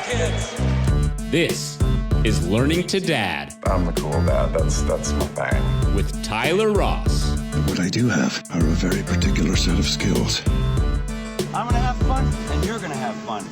kids. This is Learning to Dad I'm the cool dad. That's my thing. with Tyler Ross. What I do have are a very particular set of skills. I'm gonna have fun, and you're gonna have fun.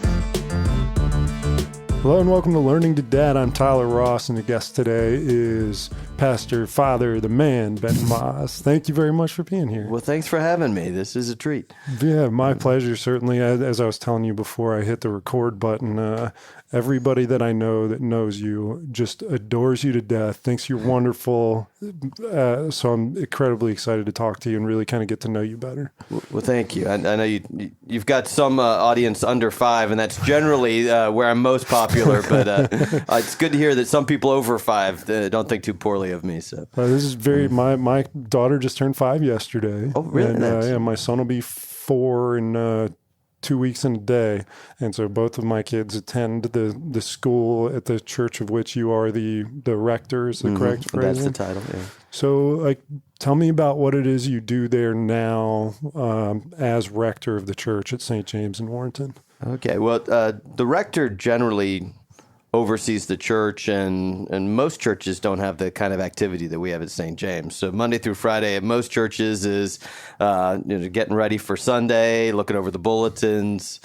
Hello and welcome to Learning to Dad. I'm Tyler Ross, and the guest today is Pastor, Father, the man, Ben Maas. Thank you very much for being here. Well, thanks for having me. This is a treat. Yeah, my pleasure, certainly. As I was telling you before I hit the record button, everybody that I know that knows you just adores you to death, thinks you're wonderful. So I'm incredibly excited to talk to you and really kind of get to know you better. Well, thank you. I know you've got some audience under 5, and that's generally where I'm most popular. But it's good to hear that some people over 5 don't think too poorly of me. So This is very. My daughter just turned 5 yesterday. Oh, really? And, Nice. yeah, my son will be 4 in 2 weeks and a day, and so both of my kids attend the school at the church of which you are the rector. Is the correct phrase? that's the title. Yeah. So, tell me about what it is you do there now as rector of the church at St. James in Warrenton. Okay. Well, the rector generally oversees the church, and most churches don't have the kind of activity that we have at St. James. So Monday through Friday at most churches is getting ready for Sunday, looking over the bulletins,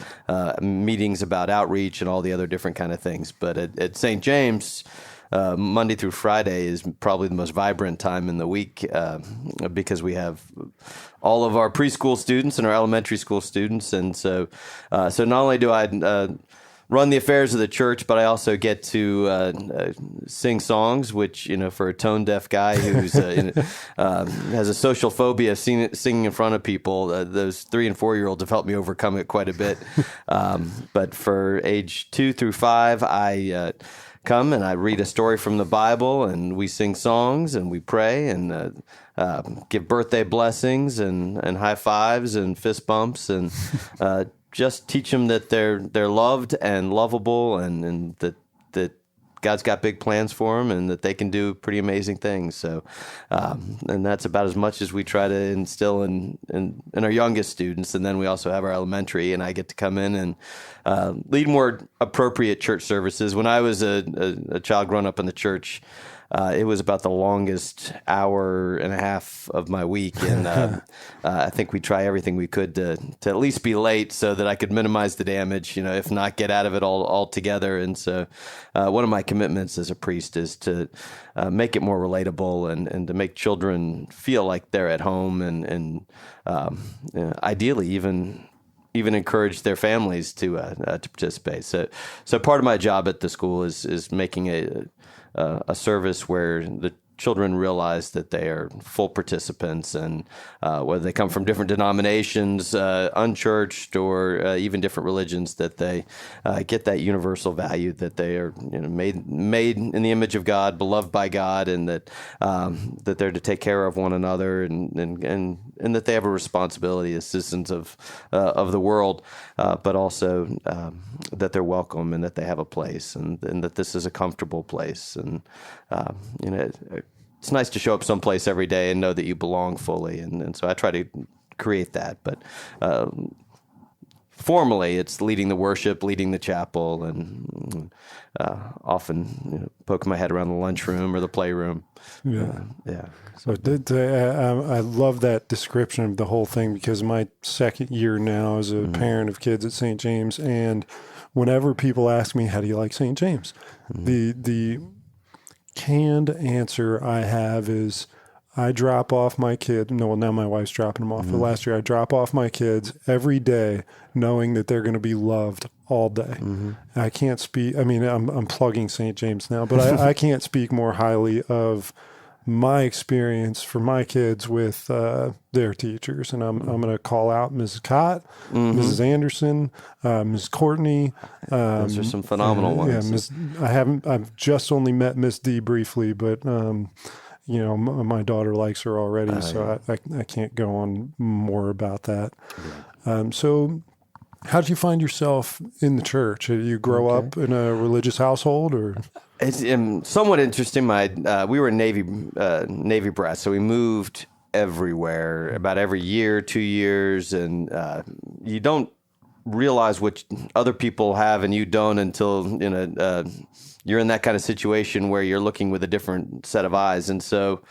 meetings about outreach and all the other different kind of things. But at St. James, Monday through Friday is probably the most vibrant time in the week because we have all of our preschool students and our elementary school students. And so not only do I run the affairs of the church, but I also get to sing songs, which, for a tone-deaf guy who's has a social phobia of singing in front of people, those 3 and 4-year-olds have helped me overcome it quite a bit. But for age 2 through 5, I come and I read a story from the Bible, and we sing songs, and we pray, and give birthday blessings, and high fives, and fist bumps, and just teach them that they're loved and lovable, and that God's got big plans for them, and that they can do pretty amazing things. So, and that's about as much as we try to instill in our youngest students. And then we also have our elementary, and I get to come in and lead more appropriate church services. When I was a child growing up in the church, it was about the longest hour and a half of my week, and I think we try everything we could to at least be late so that I could minimize the damage, if not get out of it altogether. And so one of my commitments as a priest is to make it more relatable and to make children feel like they're at home, and ideally even encourage their families to participate. So part of my job at the school is making a service where the children realize that they are full participants, and whether they come from different denominations, unchurched, or even different religions, that they get that universal value that they are made in the image of God, beloved by God, and that they're to take care of one another, and that they have a responsibility as citizens of the world, but also that they're welcome, and that they have a place, and that this is a comfortable place, and it's nice to show up someplace every day and know that you belong fully, and so I try to create that. But formally, it's leading the worship, leading the chapel, and often poking my head around the lunchroom or the playroom. Yeah. Yeah. So I love that description of the whole thing, because my second year now as a parent of kids at St. James, and whenever people ask me, how do you like St. James? The canned answer I have is, I drop off my kid. No, well, now my wife's dropping them off. But last year, I drop off my kids every day, knowing that they're going to be loved all day. I can't speak. I mean, I'm plugging St. James now, but I can't speak more highly of my experience for my kids with their teachers. And I'm going to call out Mrs. Cott, Mrs. Anderson, Ms. Courtney. Those are some phenomenal ones. Yeah, I've just only met Miss D briefly, but my daughter likes her already, so I can't go on more about that. So how did you find yourself in the church? Did you grow up in a religious household, or? It's somewhat interesting. We were Navy brass, so we moved everywhere about every year, 2 years, and you don't realize what other people have and you don't until you're in that kind of situation where you're looking with a different set of eyes. And so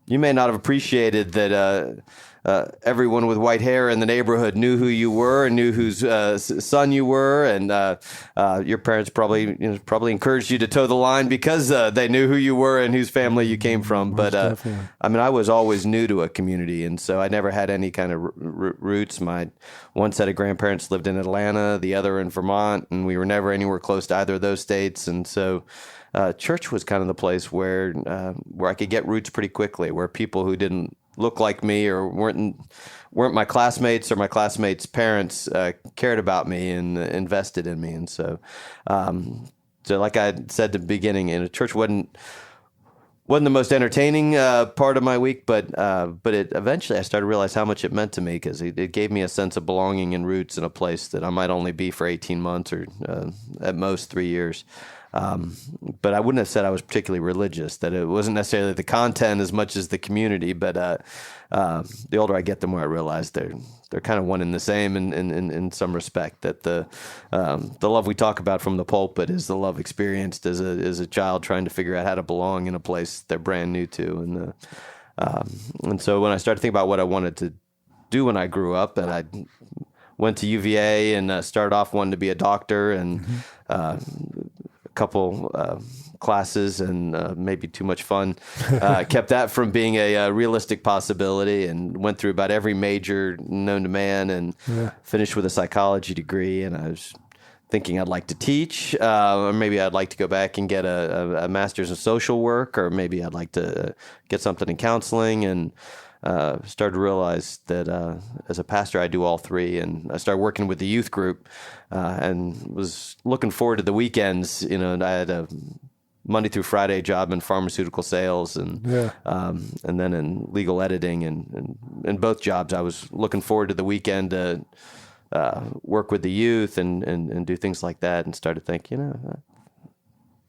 you may not have appreciated that everyone with white hair in the neighborhood knew who you were and knew whose son you were, and your parents probably encouraged you to toe the line because they knew who you were and whose family you came from. But I mean, I was always new to a community, and so I never had any kind of roots. My one set of grandparents lived in Atlanta, the other in Vermont, and we were never anywhere close to either of those states, and so. Church was kind of the place where I could get roots pretty quickly, where people who didn't look like me or weren't my classmates or my classmates' parents cared about me and invested in me. And so like I said at the beginning, church wasn't the most entertaining part of my week, but it eventually I started to realize how much it meant to me, because it gave me a sense of belonging and roots in a place that I might only be for 18 months or at most 3 years. But I wouldn't have said I was particularly religious, that it wasn't necessarily the content as much as the community. But the older I get, the more I realize they're kind of one and the same in some respect, that the love we talk about from the pulpit is the love experienced as a child trying to figure out how to belong in a place they're brand new to. And so when I started thinking about what I wanted to do when I grew up, and I went to UVA and started off wanting to be a doctor, and couple classes and maybe too much fun kept that from being a realistic possibility, and went through about every major known to man, and finished with a psychology degree. And I was thinking I'd like to teach, or maybe I'd like to go back and get a master's in social work, or maybe I'd like to get something in counseling, and started to realize that as a pastor, I do all three. And I started working with the youth group and was looking forward to the weekends. And I had a Monday through Friday job in pharmaceutical sales and then in legal editing. And in both jobs, I was looking forward to the weekend to work with the youth and do things like that, and started thinking,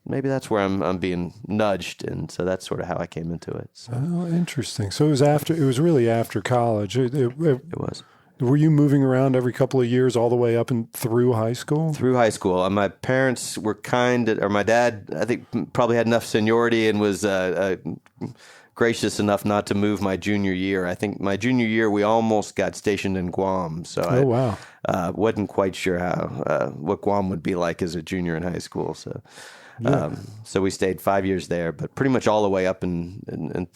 maybe that's where I'm being nudged, and so that's sort of how I came into it. So. Oh, interesting. So it was really after college. It was. Were you moving around every couple of years all the way up and through high school? Through high school. My parents were or my dad, I think, probably had enough seniority and was gracious enough not to move my junior year. I think my junior year, we almost got stationed in Guam. So I wasn't quite sure what Guam would be like as a junior in high school. So. So we stayed 5 years there, but pretty much all the way up and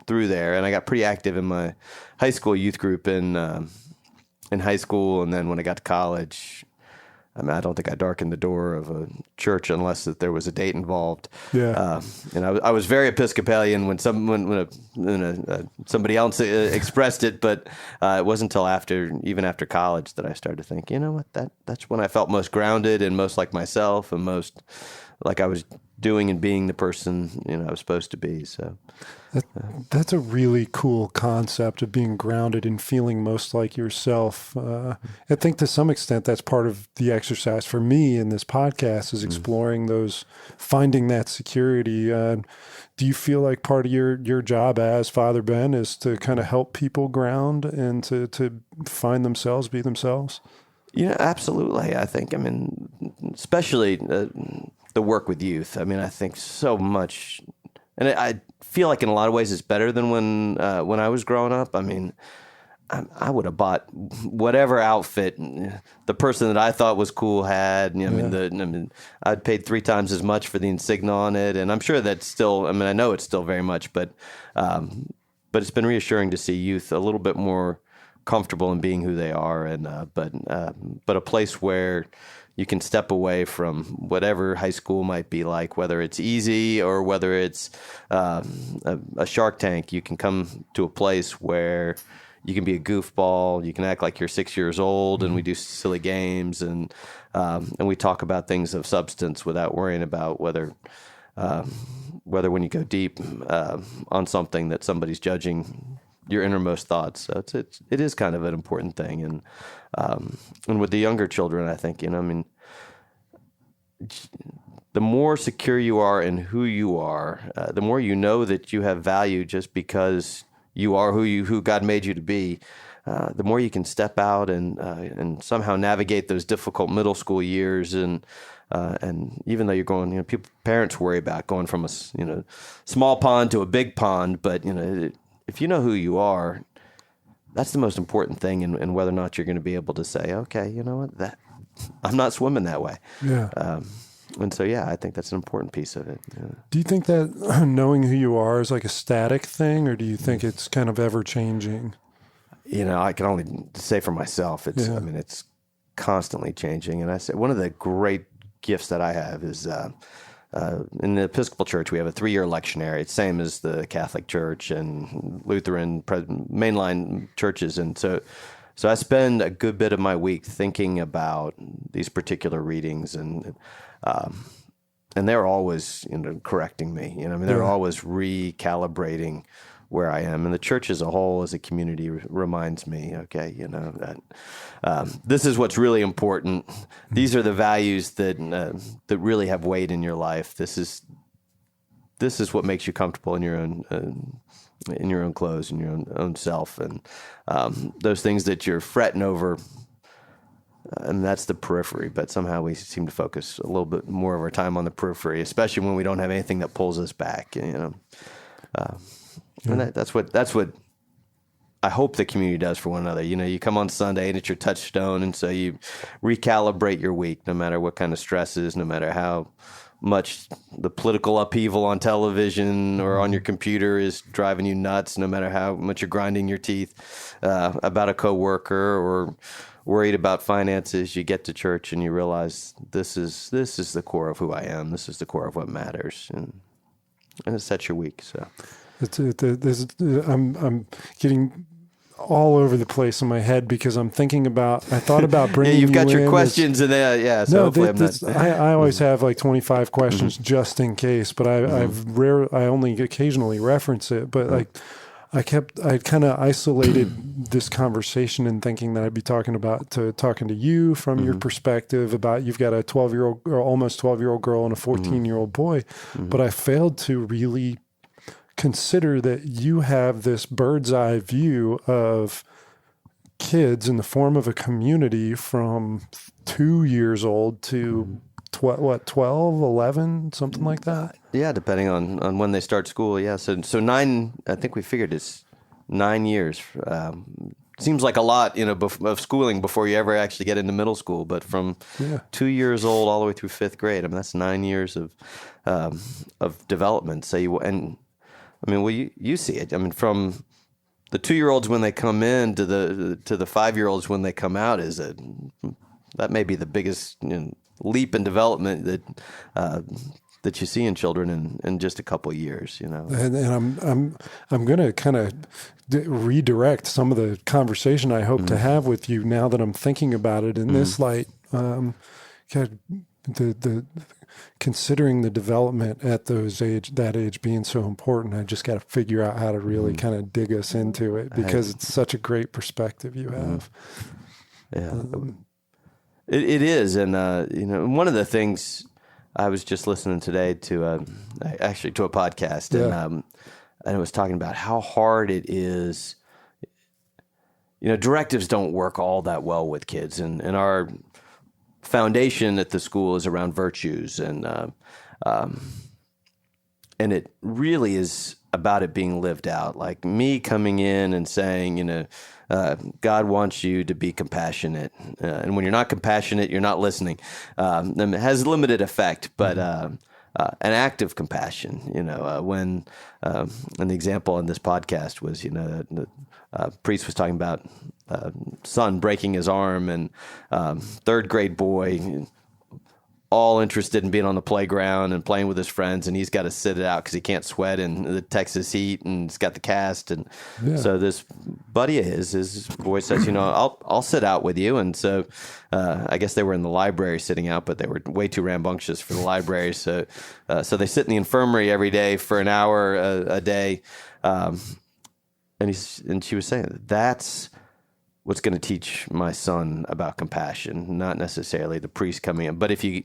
through there. And I got pretty active in my high school youth group in high school. And then when I got to college, I don't think I darkened the door of a church unless that there was a date involved. And I was very Episcopalian when somebody else expressed it, but it wasn't until even after college that I started to think, that's when I felt most grounded and most like myself and most like I was doing and being the person I was supposed to be. So that's a really cool concept of being grounded and feeling most like yourself. I think to some extent that's part of the exercise for me in this podcast is exploring finding that security. Do you feel like part of your job as Father Ben is to kind of help people ground and to find themselves, be themselves? Yeah, absolutely. I think, especially the work with youth. I think so much, and I feel like in a lot of ways it's better than when I was growing up. I would have bought whatever outfit the person that I thought was cool had. I'd paid 3 times as much for the insignia on it, and I'm sure that's still. I know it's still very much, but it's been reassuring to see youth a little bit more comfortable in being who they are, and but a place where you can step away from whatever high school might be like, whether it's easy or whether it's a Shark Tank. You can come to a place where you can be a goofball. You can act like you're 6 years old, and we do silly games, and we talk about things of substance without worrying about whether when you go deep on something that somebody's judging your innermost thoughts. So it is kind of an important thing, and with the younger children, I think the more secure you are in who you are, the more you know that you have value just because you are who God made you to be. the more you can step out and somehow navigate those difficult middle school years, and even though you're going, parents worry about going from a small pond to a big pond, but if you know who you are, that's the most important thing, in whether or not you're going to be able to say, okay, you know what, that I'm not swimming that way. Yeah. And so, I think that's an important piece of it. Yeah. Do you think that knowing who you are is like a static thing, or do you think it's kind of ever changing? I can only say for myself, it's constantly changing. And I say one of the great gifts that I have is in the Episcopal Church, we have a 3-year lectionary. It's same as the Catholic Church and Lutheran mainline churches. And so I spend a good bit of my week thinking about these particular readings, and they're always correcting me. They're always recalibrating where I am, and the church as a whole, as a community, reminds me, okay, that this is what's really important. These are the values that really have weight in your life. This is what makes you comfortable in your own clothes, in your own self, and those things that you're fretting over. And that's the periphery, but somehow we seem to focus a little bit more of our time on the periphery, especially when we don't have anything that pulls us back. And that's what I hope the community does for one another. You come on Sunday and it's your touchstone, and so you recalibrate your week, no matter what kind of stresses, no matter how much the political upheaval on television or on your computer is driving you nuts, no matter how much you're grinding your teeth about a coworker or worried about finances. You get to church and you realize this is the core of who I am. This is the core of what matters, and it sets your week. So I'm getting all over the place in my head because I'm thinking about. I thought about bringing. You've got your in questions in there, So hopefully I always have like 25 questions just in case, but I only occasionally reference it, but I kind of isolated this conversation in thinking that I'd be talking to you from your perspective about you've got a 12-year-old or almost 12-year-old girl and a 14-year-old boy, but I failed to really consider that you have this bird's eye view of kids in the form of a community from 2 years old to 12, 11, something like that? Yeah, depending on when they start school. Yeah, so 9. I think we figured it's 9 years. Seems like a lot, of schooling before you ever actually get into middle school. But from 2 years old all the way through 5th grade, that's 9 years of development. So you see it. From the 2-year-olds when they come in to the 5-year-olds when they come out that may be the biggest leap in development that you see in children in just a couple of years, And I'm going to kind of redirect some of the conversation I hope to have with you now that I'm thinking about it in this light. The considering the development at that age being so important, I just got to figure out how to really kind of dig us into it because it's such a great perspective you have. Yeah. It is, and one of the things I was just listening today to a podcast, and it was talking about how hard it is. Directives don't work all that well with kids, and our foundation at the school is around virtues, and it really is about it being lived out. Like me coming in and saying, God wants you to be compassionate. And when you're not compassionate, you're not listening. It has limited effect, but an act of compassion, when an example in this podcast was, the priest was talking about son breaking his arm, and 3rd grade boy, all interested in being on the playground and playing with his friends, and he's got to sit it out because he can't sweat in the Texas heat, and he's got the cast, and so this buddy of his boy says, I'll sit out with you, and so I guess they were in the library sitting out, but they were way too rambunctious for the library, so they sit in the infirmary every day for an hour a day, and she was saying that's what's going to teach my son about compassion, not necessarily the priest coming in. But if you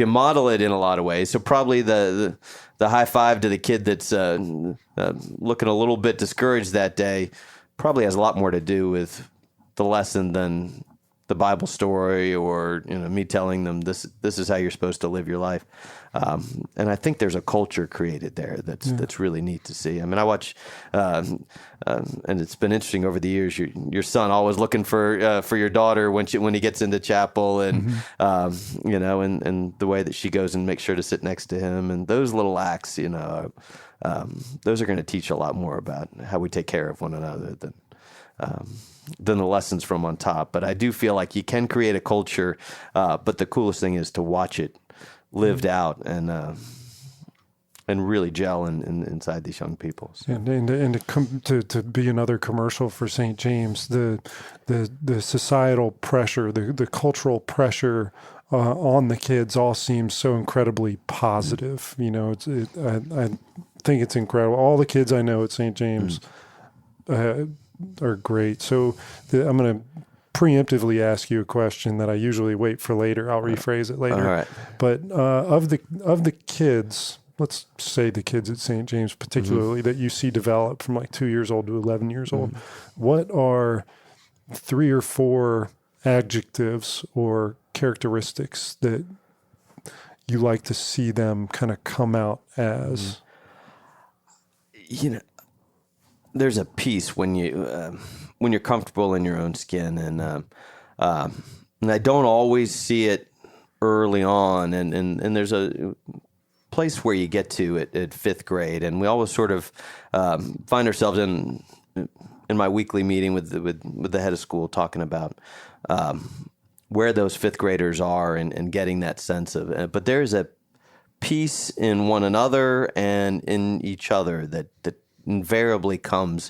model it in a lot of ways, so probably the high five to the kid that's looking a little bit discouraged that day, probably has a lot more to do with the lesson than the Bible story or me telling them this is how you're supposed to live your life. And I think there's a culture created there that's really neat to see. I mean, I watch, and it's been interesting over the years. Your son always looking for your daughter when he gets into chapel, and and the way that she goes and makes sure to sit next to him, and those little acts, those are going to teach a lot more about how we take care of one another than the lessons from on top. But I do feel like you can create a culture, but the coolest thing is to watch it lived out and really gel inside these young people. So. And to be another commercial for St. James, the societal pressure, the cultural pressure on the kids all seems so incredibly positive. I think it's incredible. All the kids I know at St. James are great. So I'm going to preemptively ask you a question that I usually wait for later. I'll rephrase it later. All right. But of the kids, let's say the kids at St. James particularly, that you see develop from like 2 years old to 11 years old, what are 3 or 4 adjectives or characteristics that you like to see them kind of come out as? There's a piece when you're comfortable in your own skin, and I don't always see it early on, and there's a place where you get to at 5th grade, and we always sort of find ourselves in my weekly meeting with the head of school talking about where those 5th graders are and getting that sense of it. But there's a peace in one another and in each other that invariably comes.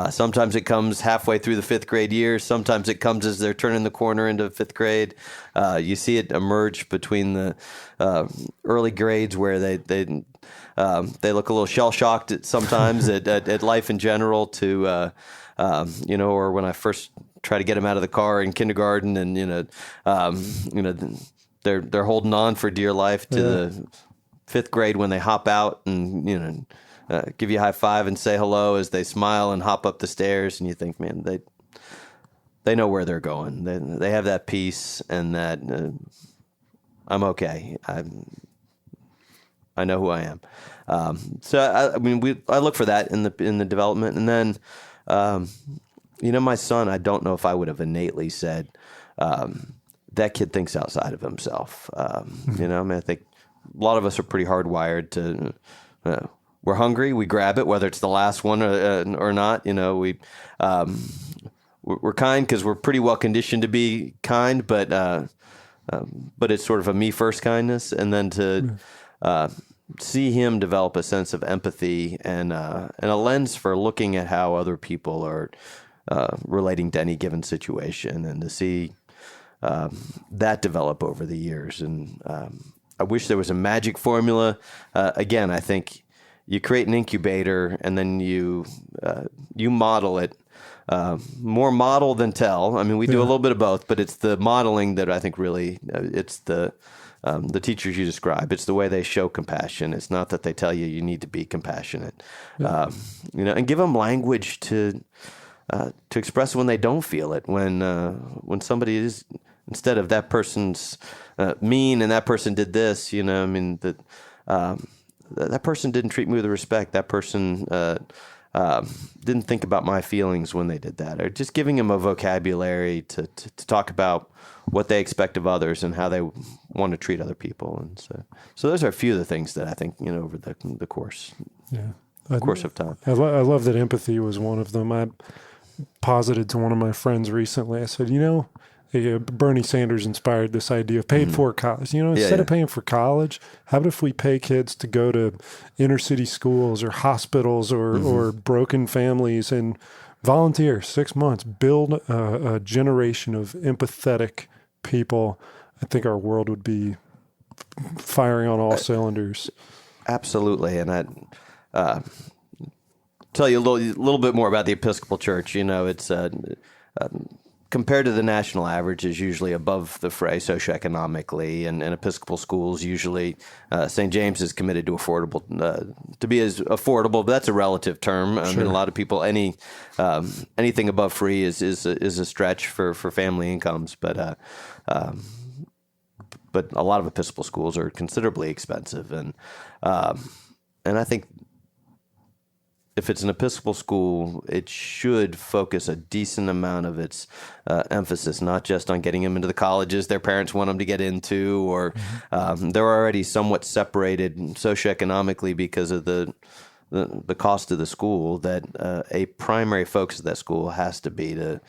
Sometimes it comes halfway through the 5th grade year. Sometimes it comes as they're turning the corner into 5th grade. You see it emerge between the early grades where they look a little shell shocked sometimes at life in general. Or when I first try to get them out of the car in kindergarten, and they're holding on for dear life to the 5th grade when they hop out and give you a high five and say hello as they smile and hop up the stairs, and you think, man, they know where they're going. They have that peace, and that I'm okay. I know who I am. I look for that in the development, and then my son, I don't know if I would have innately said that kid thinks outside of himself. I think a lot of us are pretty hardwired to. We're hungry, we grab it, whether it's the last one or not. We're kind because we're pretty well conditioned to be kind, but it's sort of a me first kindness, and then to see him develop a sense of empathy and a lens for looking at how other people are relating to any given situation, and to see that develop over the years. And I wish there was a magic formula. Again, I think. You create an incubator, and then you model it. More model than tell. I mean, we do a little bit of both, but it's the modeling that I think really it's the teachers you describe. It's the way they show compassion. It's not that they tell you need to be compassionate, and give them language to express when they don't feel it. When somebody is, instead of that person's mean and that person did this, that person didn't treat me with respect. That person didn't think about my feelings when they did that. Or just giving them a vocabulary to talk about what they expect of others and how they want to treat other people. And so those are a few of the things that I think, over the course of time. I love that empathy was one of them. I posited to one of my friends recently, I said, Bernie Sanders inspired this idea of paid for college. Instead of paying for college, how about if we pay kids to go to inner city schools or hospitals or broken families and volunteer 6 months, build a generation of empathetic people? I think our world would be firing on all cylinders. Absolutely. And I'd tell you a little bit more about the Episcopal Church. It's compared to the national average, is usually above the fray socioeconomically, and Episcopal schools usually, St. James is committed to to be as affordable, but that's a relative term. I mean, a lot of people, anything above free is a stretch for family incomes, but a lot of Episcopal schools are considerably expensive, and I think if it's an Episcopal school, it should focus a decent amount of its emphasis, not just on getting them into the colleges their parents want them to get into, or they're already somewhat separated socioeconomically because of the cost of the school, that a primary focus of that school has to be to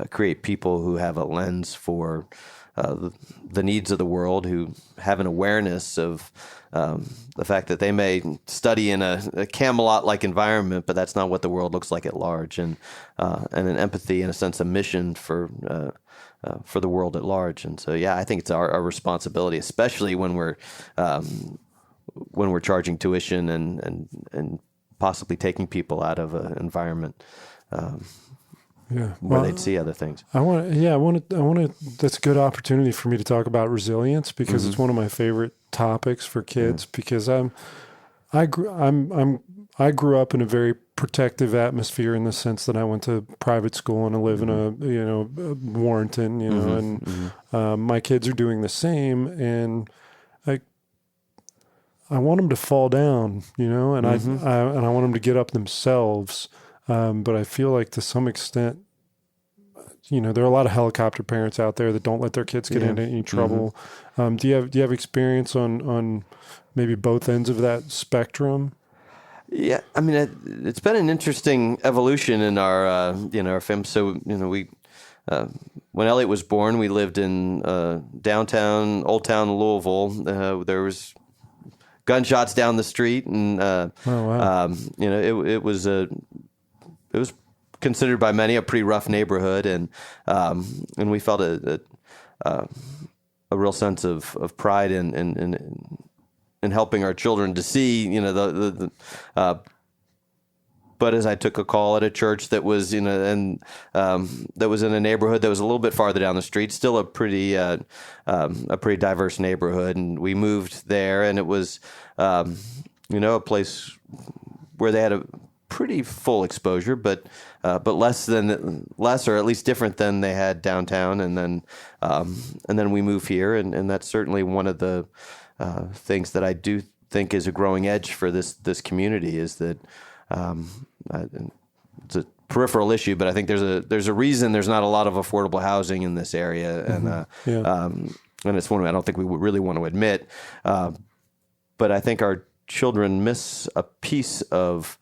create people who have a lens for the needs of the world, who have an awareness of the fact that they may study in a Camelot-like environment, but that's not what the world looks like at large, and an empathy and a sense of mission for the world at large. And so, I think it's our responsibility, especially when we're charging tuition and possibly taking people out of an environment where they'd see other things. I want to. That's a good opportunity for me to talk about resilience, because it's one of my favorite topics for kids. Because I grew up in a very protective atmosphere, in the sense that I went to private school and I live in a Warrenton, and my kids are doing the same, and I want them to fall down, and I want them to get up themselves. But I feel like to some extent, there are a lot of helicopter parents out there that don't let their kids get into any trouble. Do you have experience on maybe both ends of that spectrum? Yeah, I mean, it's been an interesting evolution in our family. So we when Elliot was born, we lived in downtown Old Town Louisville. There was gunshots down the street, and it was considered by many a pretty rough neighborhood, and we felt a real sense of pride in helping our children to see, but as I took a call at a church that was, that was in a neighborhood that was a little bit farther down the street, still a pretty diverse neighborhood, and we moved there, and it was, a place where they had a pretty full exposure, but less, or at least different than they had downtown, and then we move here, and that's certainly one of the things that I do think is a growing edge for this community, is that it's a peripheral issue, but I think there's a reason there's not a lot of affordable housing in this area, and it's one I don't think we would really want to admit, but I think our children miss a piece of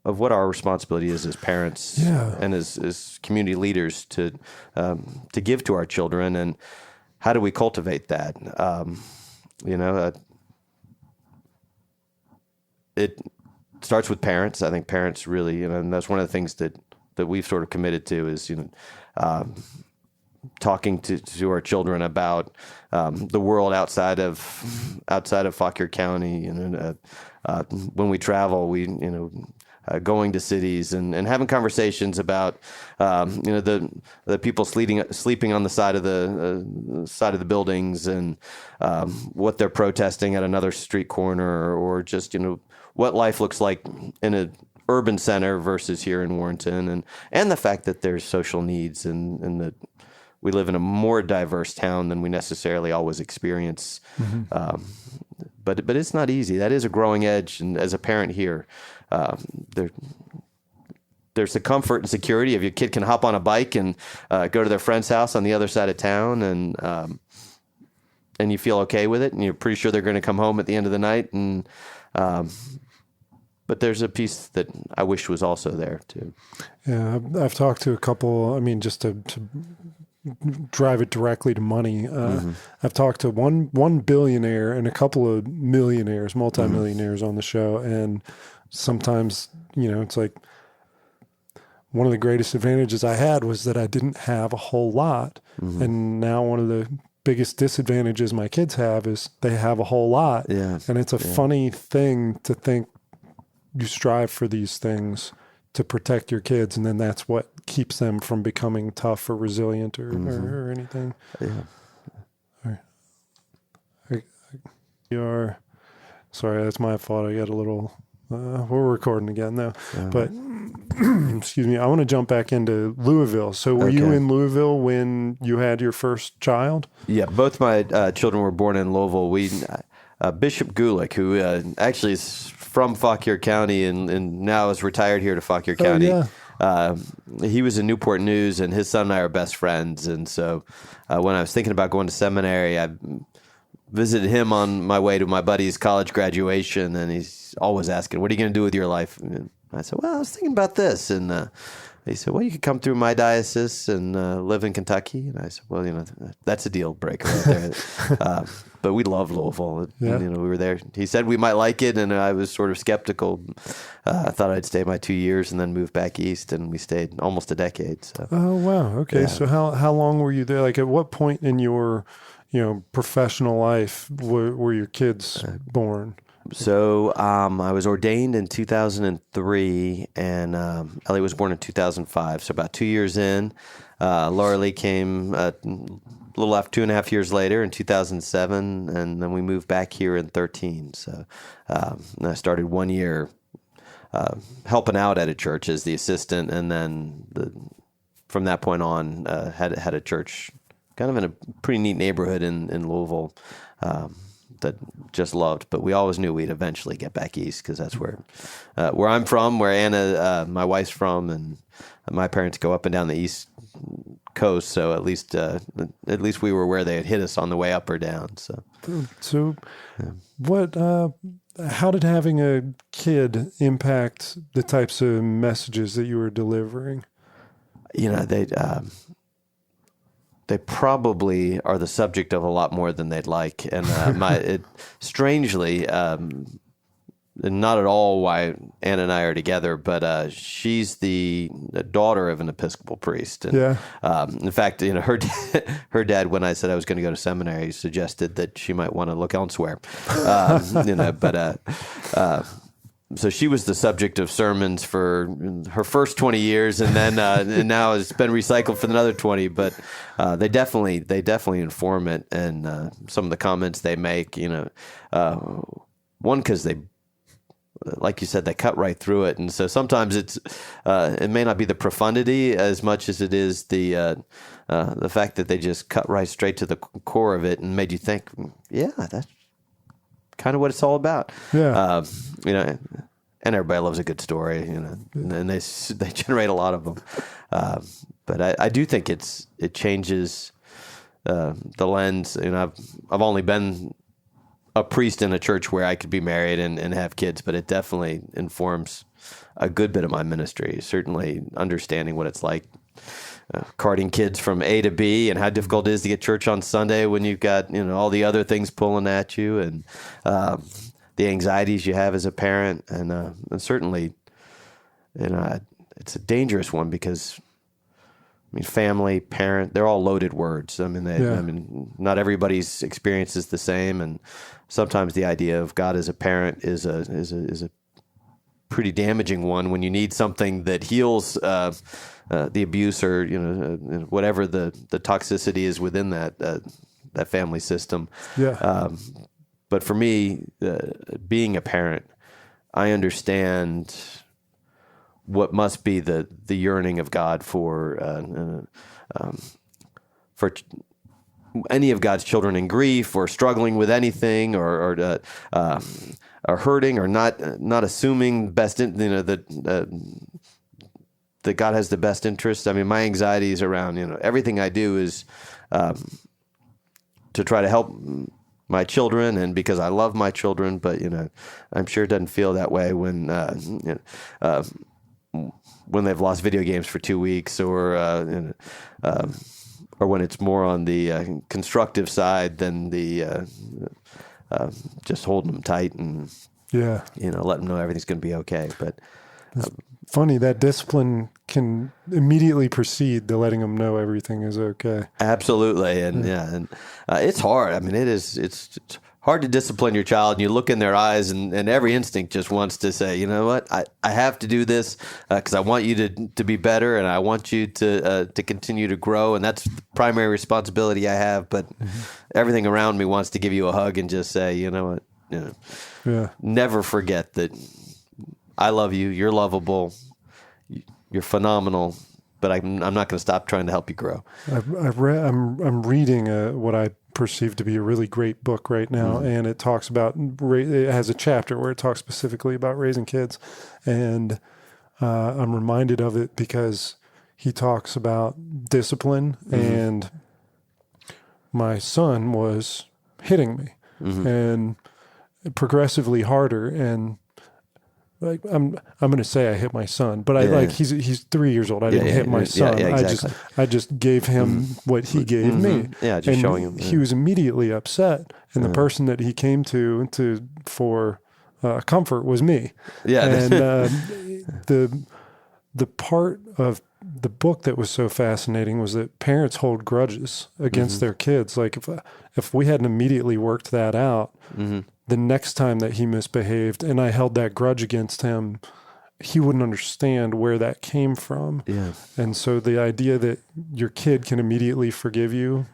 what our responsibility is as parents and as community leaders to give to our children, and how do we cultivate that? It starts with parents. I think parents really, and that's one of the things that we've sort of committed to, is talking to our children about the world outside of Fauquier County, when we travel, we going to cities and having conversations about the people sleeping on the side of the buildings, and what they're protesting at another street corner, or just what life looks like in an urban center versus here in Warrenton, and the fact that there's social needs, and that we live in a more diverse town than we necessarily always experience. But it's not easy. That is a growing edge, and as a parent here, there's the comfort and security of your kid can hop on a bike and go to their friend's house on the other side of town, and you feel okay with it, and you're pretty sure they're going to come home at the end of the night. And but there's a piece that I wish was also there too. Yeah, I've talked to a couple. I mean, just to drive it directly to money. I've talked to one billionaire and a couple of millionaires, multimillionaires on the show, and sometimes, it's like one of the greatest advantages I had was that I didn't have a whole lot, and now one of the biggest disadvantages my kids have is they have a whole lot. And it's a funny thing to think you strive for these things to protect your kids, and then that's what keeps them from becoming tough or resilient or anything. Yeah. All right. Sorry, that's my fault. I got a little. We're recording again now, but excuse me. I want to jump back into Louisville. So, were you in Louisville when you had your first child? Yeah, both my children were born in Louisville. Bishop Gulick, who actually is from Fauquier County and now is retired here to Fauquier County. Yeah. He was in Newport News, and his son and I are best friends. And so, when I was thinking about going to seminary, I visited him on my way to my buddy's college graduation, and he's always asking, "What are you going to do with your life?" And I said, "Well, I was thinking about this." And he said, "Well, you could come through my diocese and live in Kentucky." And I said, "Well, that's a deal breaker right there." But we love Louisville. Yeah. We were there. He said we might like it, and I was sort of skeptical. I thought I'd stay my 2 years and then move back east, and we stayed almost a decade. So. Oh, wow. Okay. Yeah. So how long were you there? Like, at what point in your professional life were your kids born? So I was ordained in 2003, and Ellie was born in 2005. So about 2 years in, Laura Lee came a little after 2.5 years later in 2007, and then we moved back here in 2013. So I started 1 year helping out at a church as the assistant, and then from that point on, had a church kind of in a pretty neat neighborhood in Louisville. That just loved, but we always knew we'd eventually get back east because that's where I'm from, where Anna, my wife's from, and my parents go up and down the East Coast. So at least we were where they had hit us on the way up or down. So what? How did having a kid impact the types of messages that you were delivering? They probably are the subject of a lot more than they'd like, and strangely, not at all why Anna and I are together, but she's the daughter of an Episcopal priest. And, in fact, her dad, when I said I was going to go to seminary, suggested that she might want to look elsewhere. So she was the subject of sermons for her first 20 years, and then and now it's been recycled for another 20. But they definitely inform it, and some of the comments they make, one, because they, like you said, they cut right through it, and so sometimes it may not be the profundity as much as it is the fact that they just cut right straight to the core of it and made you think, yeah, that's kind of what it's all about. Yeah. And everybody loves a good story, and they generate a lot of them. But I do think it changes the lens. I've only been a priest in a church where I could be married and have kids, but it definitely informs a good bit of my ministry. Certainly understanding what it's like carting kids from A to B, and how difficult it is to get church on Sunday when you've got all the other things pulling at you, and the anxieties you have as a parent, and certainly, it's a dangerous one because family, parent, they're all loaded words. Not everybody's experience is the same, and sometimes the idea of God as a parent is a pretty damaging one when you need something that heals the abuse or whatever the toxicity is within that family system. Yeah. But for me, being a parent, I understand what must be the yearning of God for any of God's children in grief or struggling with anything or hurting or not assuming that God has the best interest. My anxieties around everything I do is to try to help my children, and because I love my children. But I'm sure it doesn't feel that way when they've lost video games for 2 weeks, or when it's more on the constructive side than the just holding them tight and let them know everything's going to be okay. But funny that discipline can immediately precede the letting them know everything is okay. Absolutely, and and it's hard. It's hard to discipline your child, and you look in their eyes, and every instinct just wants to say, you know what, I have to do this because I want you to be better, and I want you to continue to grow, and that's the primary responsibility I have. But everything around me wants to give you a hug and just say, you know what, never forget that I love you. You're lovable. You're phenomenal. But I'm not going to stop trying to help you grow. I'm reading what I perceive to be a really great book right now, and it talks about it has a chapter where it talks specifically about raising kids, and I'm reminded of it because he talks about discipline, and my son was hitting me, and progressively harder, and like I'm going to say I hit my son, but he's 3 years old. I didn't hit my son. Exactly. I just gave him what he gave me. Yeah, just and showing him. He was immediately upset, and the person that he came to for comfort was me. Yeah, and the part of the book that was so fascinating was that parents hold grudges against their kids. Like if we hadn't immediately worked that out, the next time that he misbehaved and I held that grudge against him, he wouldn't understand where that came from. Yeah. And so the idea that your kid can immediately forgive you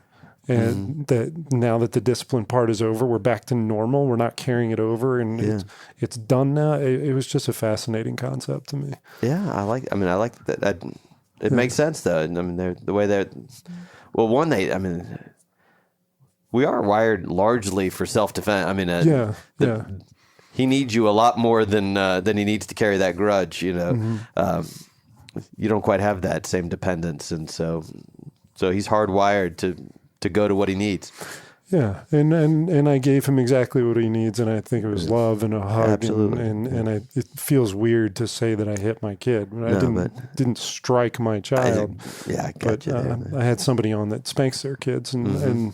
and that now that the discipline part is over, we're back to normal. We're not carrying it over and it's done now. It was just a fascinating concept to me. Yeah, I like that. It makes sense though. I mean, the way they're, we are wired largely for self-defense. I mean, he needs you a lot more than he needs to carry that grudge. You know, you don't quite have that same dependence, and so he's hardwired to go to what he needs. Yeah, and I gave him exactly what he needs, and I think it was love and a hug. Absolutely. And it feels weird to say that I hit my kid. I didn't strike my child. I got you. I had somebody on that spanks their kids, and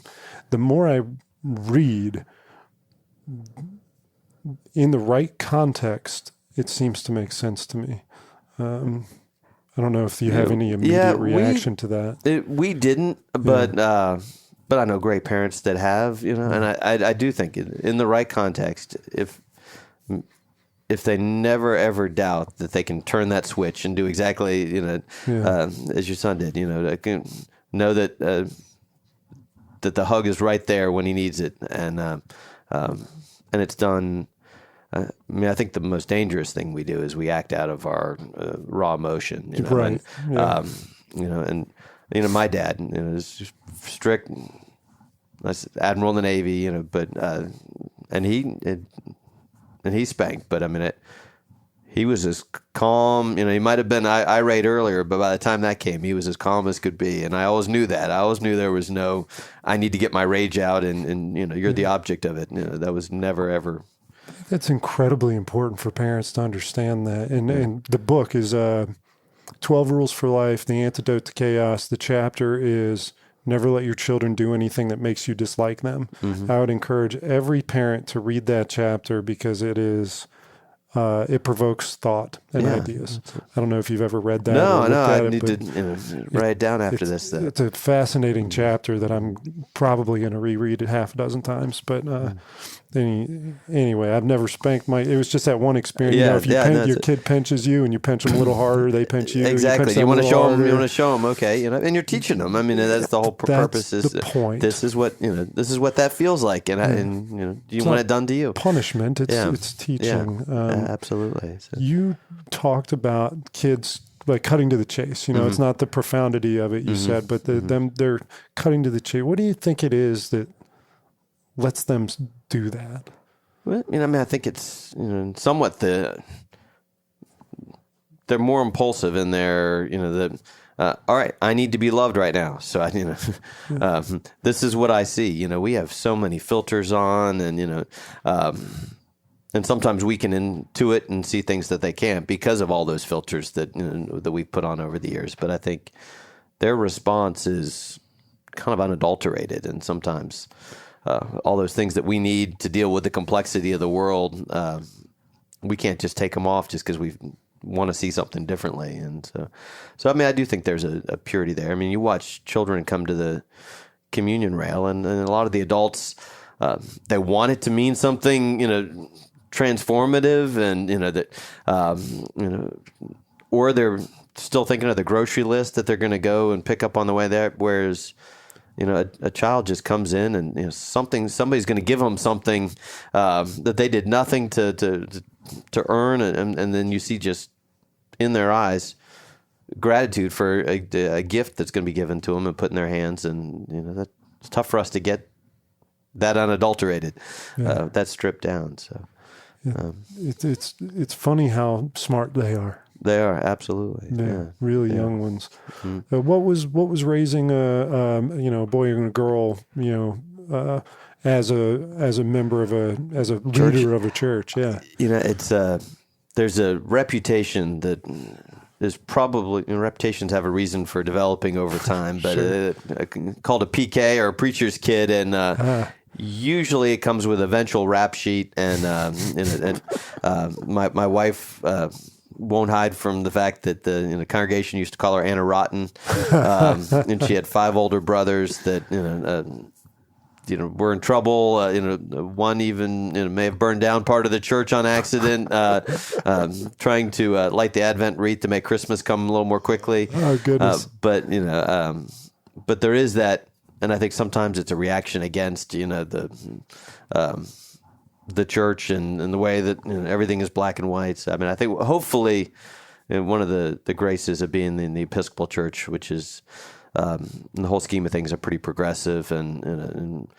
the more I read, in the right context, it seems to make sense to me. I don't know if you have any immediate reaction to that. We didn't, but I know great parents that have, you know, and I do think in the right context, if they never ever doubt that they can turn that switch and do exactly, you know, as your son did, you know, know that that the hug is right there when he needs it, and it's done. I mean, I think the most dangerous thing we do is we act out of our raw emotion, you know, right? You know, and you know, my dad, you know, is just strict, admiral in the Navy, you know, but and he spanked, but I mean, he was as calm, you know, he might have been irate earlier, but by the time that came, he was as calm as could be. And I always knew that. I always knew there was no, I need to get my rage out and you know, you're the object of it. You know, that was never, ever. That's incredibly important for parents to understand that. And the book is 12 Rules for Life, The Antidote to Chaos. The chapter is never let your children do anything that makes you dislike them. I would encourage every parent to read that chapter because it is... it provokes thought and ideas. I don't know if you've ever read that. No, I need to write it down after this. Though. It's a fascinating chapter that I'm probably going to reread it half a dozen times. But anyway, I've never spanked it was just that one experience. Yeah, you know, if your kid pinches you and you pinch them a little harder, they pinch you. Exactly. You want to show them. You want to show them. Okay, you know, and you're teaching them. I mean, that's the whole purpose. That's the point. This is what This is what that feels like, and you know, you want it done to you. Punishment. It's teaching. Absolutely. So. You talked about kids like cutting to the chase. You know, it's not the profundity of it you said, but they're cutting to the chase. What do you think it is that lets them do that? Well, you know, I mean, I think it's somewhat they're more impulsive in their all right, I need to be loved right now. So this is what I see. You know, we have so many filters on, and and sometimes we can intuit and see things that they can't because of all those filters that that we've put on over the years. But I think their response is kind of unadulterated, and sometimes all those things that we need to deal with the complexity of the world, we can't just take them off just because we want to see something differently. And so I mean, I do think there's a purity there. I mean, you watch children come to the communion rail, and a lot of the adults they want it to mean something, transformative, and or they're still thinking of the grocery list that they're going to go and pick up on the way there. Whereas, a child just comes in and somebody's going to give them something that they did nothing to earn, and then you see just in their eyes gratitude for a gift that's going to be given to them and put in their hands, and that's tough for us to get that unadulterated, that stripped down. So it's funny how smart they are. They are, absolutely. Really young ones. Mm-hmm. What was raising a boy and a girl, as a member of as a leader of a church? Yeah. It's there's a reputation that is probably, reputations have a reason for developing over time, but sure. Called a PK, or a preacher's kid, and usually it comes with a eventual rap sheet, and my wife won't hide from the fact that the congregation used to call her Anna Rotten, and she had 5 older brothers that were in trouble. One even may have burned down part of the church on accident, trying to light the Advent wreath to make Christmas come a little more quickly. Oh goodness! But there is that, and I think sometimes it's a reaction against the church and the way that everything is black and white. So, I think hopefully one of the graces of being in the Episcopal Church, which is in the whole scheme of things a pretty progressive and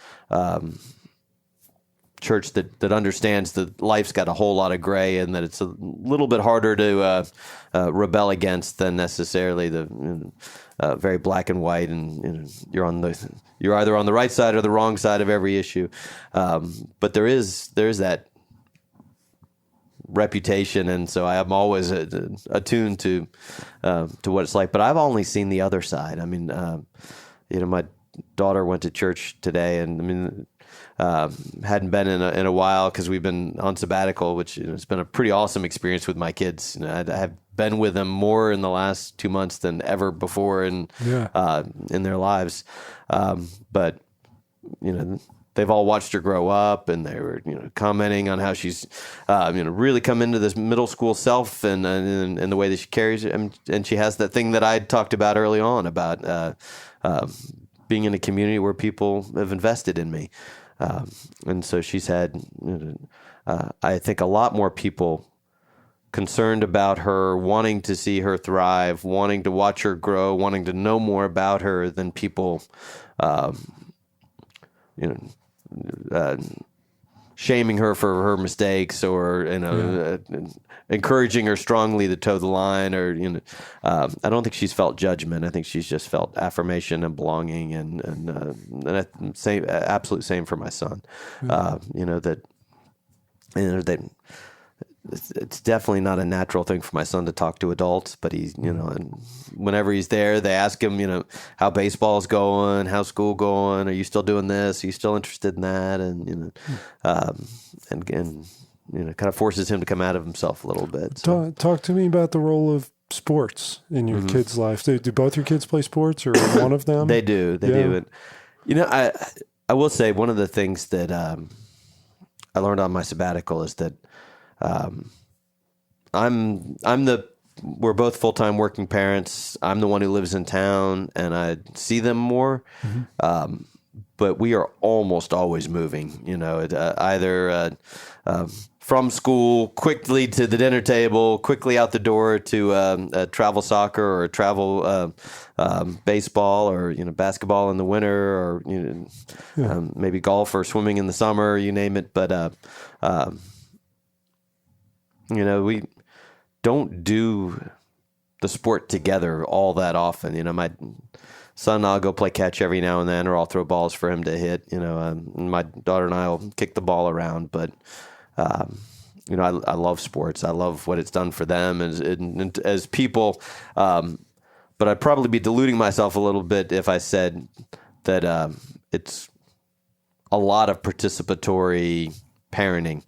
church that understands that life's got a whole lot of gray, and that it's a little bit harder to rebel against than necessarily the very black and white, and you're either on the right side or the wrong side of every issue. But there is that reputation, and so I am always attuned to what it's like. But I've only seen the other side. My daughter went to church today, and hadn't been in a while because we've been on sabbatical, which it's been a pretty awesome experience with my kids. I have been with them more in the last 2 months than ever before in their lives. But they've all watched her grow up, and they were commenting on how she's really come into this middle school self, and the way that she carries it, and she has that thing that I talked about early on about being in a community where people have invested in me. And so she's had, I think, a lot more people concerned about her, wanting to see her thrive, wanting to watch her grow, wanting to know more about her than people, shaming her for her mistakes, or encouraging her strongly to toe the line, or I don't think she's felt judgment. I think she's just felt affirmation and belonging, and same, absolute same for my son. It's definitely not a natural thing for my son to talk to adults, but he's, and whenever he's there, they ask him, how baseball's going, how's school going, are you still doing this, are you still interested in that, and kind of forces him to come out of himself a little bit. So. Talk to me about the role of sports in your kids' life. Do both your kids play sports, or one of them? They do. They do. And, I will say one of the things that I learned on my sabbatical is that we're both full-time working parents. I'm the one who lives in town, and I see them more. Mm-hmm. But we are almost always moving, either from school quickly to the dinner table, quickly out the door to travel soccer, or travel baseball, or basketball in the winter, or maybe golf or swimming in the summer, you name it. But we don't do the sport together all that often. My son and I'll go play catch every now and then, or I'll throw balls for him to hit. My daughter and I will kick the ball around. But I love sports. I love what it's done for them as people. But I'd probably be deluding myself a little bit if I said that it's a lot of participatory parenting.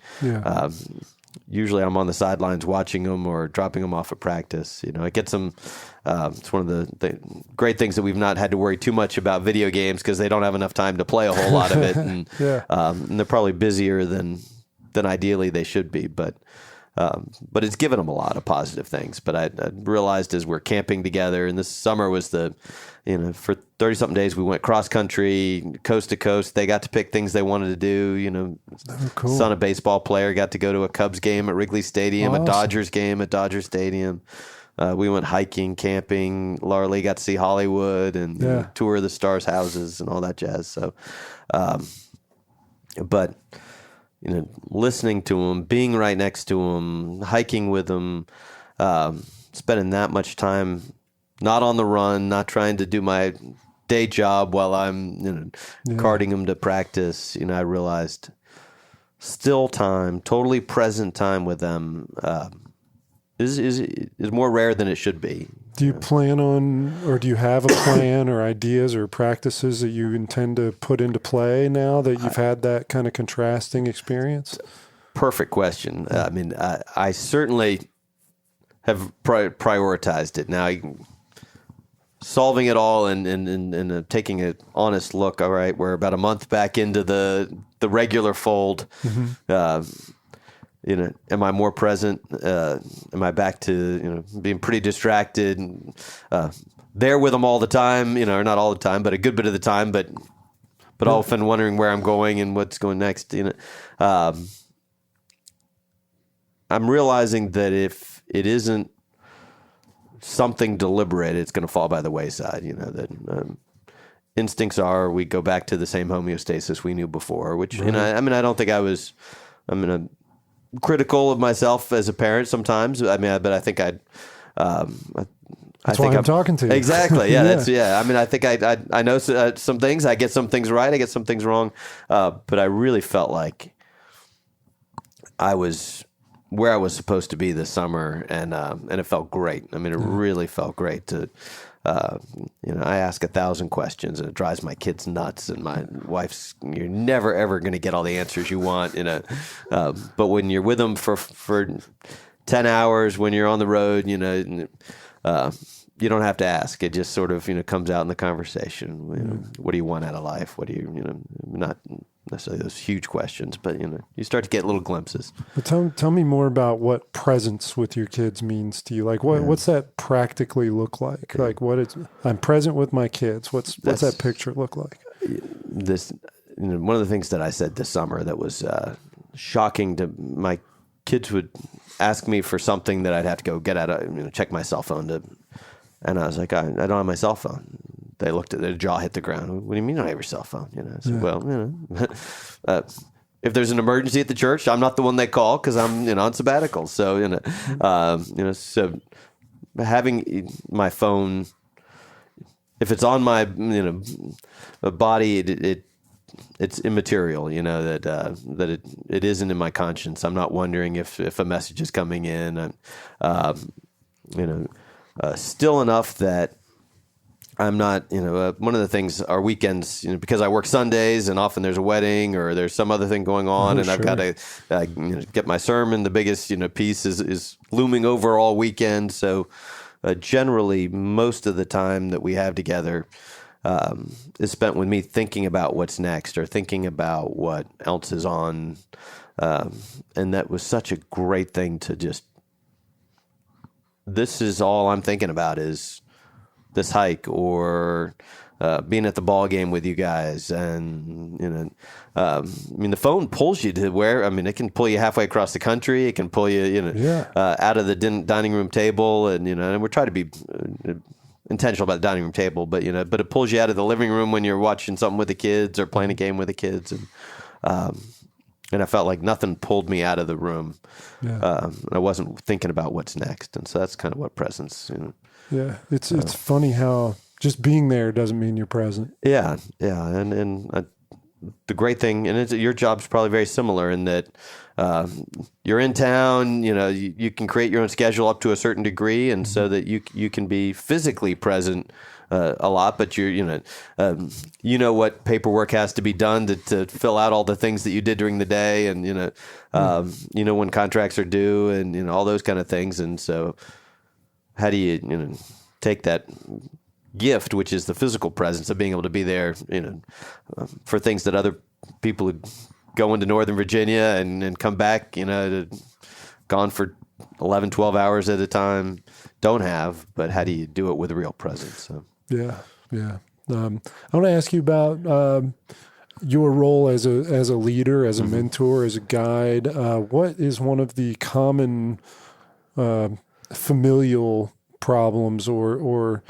usually I'm on the sidelines watching them or dropping them off at practice. It gets them. It's one of the great things that we've not had to worry too much about video games because they don't have enough time to play a whole lot of it, and, and they're probably busier than ideally they should be. But it's given them a lot of positive things. But I realized as we're camping together, and this summer was for 30-something days, we went cross-country, coast to coast. They got to pick things they wanted to do. Cool. Son, a baseball player, got to go to a Cubs game at Wrigley Stadium, a Dodgers game at Dodger Stadium. We went hiking, camping. Laura Lee got to see Hollywood and tour of the stars' houses and all that jazz. So, but listening to them, being right next to them, hiking with them, spending that much time not on the run, not trying to do my day job while I'm carting them to practice. I realized still time, totally present time with them is more rare than it should be. Do you plan on, or do you have a plan or ideas or practices that you intend to put into play now that you've had that kind of contrasting experience? Perfect question. I certainly have prioritized it. Now, solving it all and taking an honest look. All right, we're about a month back into the regular fold. Am I more present? Am I back to being pretty distracted? There with them all the time, or not all the time, but a good bit of the time. But often wondering where I'm going and what's going next. I'm realizing that if it isn't something deliberate, it's going to fall by the wayside. That instincts are we go back to the same homeostasis we knew before. Which I don't think I was. Critical of myself as a parent sometimes. But I think I'd. That's why I'm talking to you. Exactly. Yeah. I think I know some things. I get some things right. I get some things wrong. But I really felt like I was where I was supposed to be this summer, and it felt great. It really felt great to. I ask 1,000 questions and it drives my kids nuts, and my wife's, you're never ever going to get all the answers you want, but when you're with them for 10 hours, when you're on the road, you don't have to ask. It just sort of, comes out in the conversation. What do you want out of life? What do you, not necessarily those huge questions, but, you start to get little glimpses. But tell me more about what presence with your kids means to you. Like what's that practically look like? Okay. Like I'm present with my kids. What's that picture look like? This, one of the things that I said this summer that was shocking to my kids would ask me for something that I'd have to go get out, check my cell phone and I was like, I don't have my cell phone. They looked at their jaw hit the ground. What do you mean you don't have your cell phone? I said, well, if there's an emergency at the church, I'm not the one they call because I'm on sabbatical. So so having my phone, if it's on my body, it's immaterial. That it isn't in my conscience. I'm not wondering if a message is coming in. Still enough that I'm not, one of the things, our weekends, because I work Sundays and often there's a wedding or there's some other thing going on, and sure. I've got to get my sermon. The biggest, piece is looming over all weekend. So generally, most of the time that we have together is spent with me thinking about what's next or thinking about what else is on. And that was such a great thing to just, this is all I'm thinking about is this hike or being at the ball game with you guys. And, the phone pulls you to where, it can pull you halfway across the country. It can pull you, out of the dining room table. And, and we're trying to be intentional about the dining room table, but it pulls you out of the living room when you're watching something with the kids or playing a game with the kids. And I felt like nothing pulled me out of the room. Yeah. I wasn't thinking about what's next. And so that's kind of what presence, Yeah, it's funny how just being there doesn't mean you're present. Yeah, and the great thing, and your job's probably very similar in that you're in town. You can create your own schedule up to a certain degree, and so that you can be physically present a lot, but you know what paperwork has to be done to fill out all the things that you did during the day, and you know when contracts are due, and all those kind of things. And so, how do you take that gift, which is the physical presence of being able to be there, for things that other people who go into Northern Virginia and come back, gone for 11, 12 hours at a time, don't have, but how do you do it with a real presence? So. Yeah. I want to ask you about your role as a leader, as a mentor, as a guide. What is one of the common familial problems or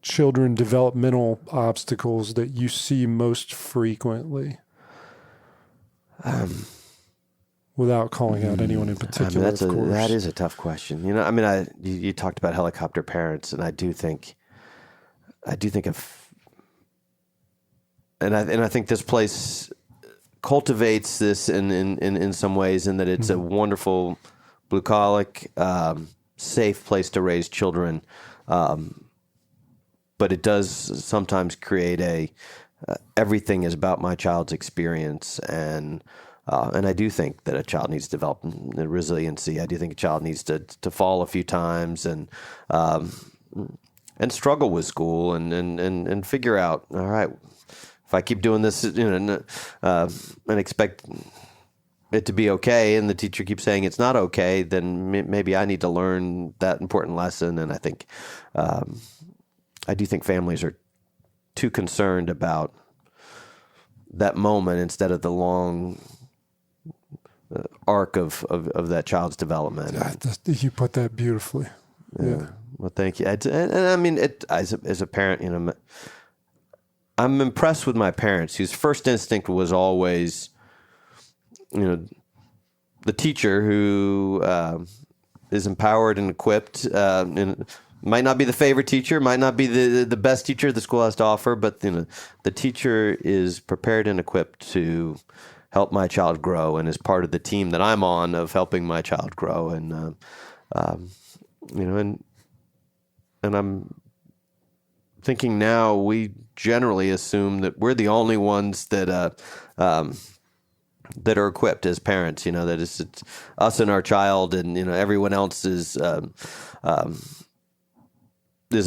children developmental obstacles that you see most frequently? Without calling out anyone in particular, of course. That is a tough question. You talked about helicopter parents, and I think I think this place cultivates this in some ways, in that it's a wonderful, bucolic, safe place to raise children. But it does sometimes create everything is about my child's experience, and I do think that a child needs to develop resiliency. I do think a child needs to fall a few times and struggle with school and figure out, all right, if I keep doing this, and expect it to be okay, and the teacher keeps saying it's not okay, then maybe I need to learn that important lesson. And I think I do think families are too concerned about that moment instead of the long arc of that child's development. You put that beautifully. Yeah. Well, thank you. And I mean, as a parent, I'm impressed with my parents, whose first instinct was always, the teacher who is empowered and equipped, and might not be the favorite teacher, might not be the best teacher the school has to offer, but the teacher is prepared and equipped to help my child grow, and is part of the team that I'm on of helping my child grow. And and I'm thinking now we generally assume that we're the only ones that are equipped as parents. That it's us and our child, and everyone else is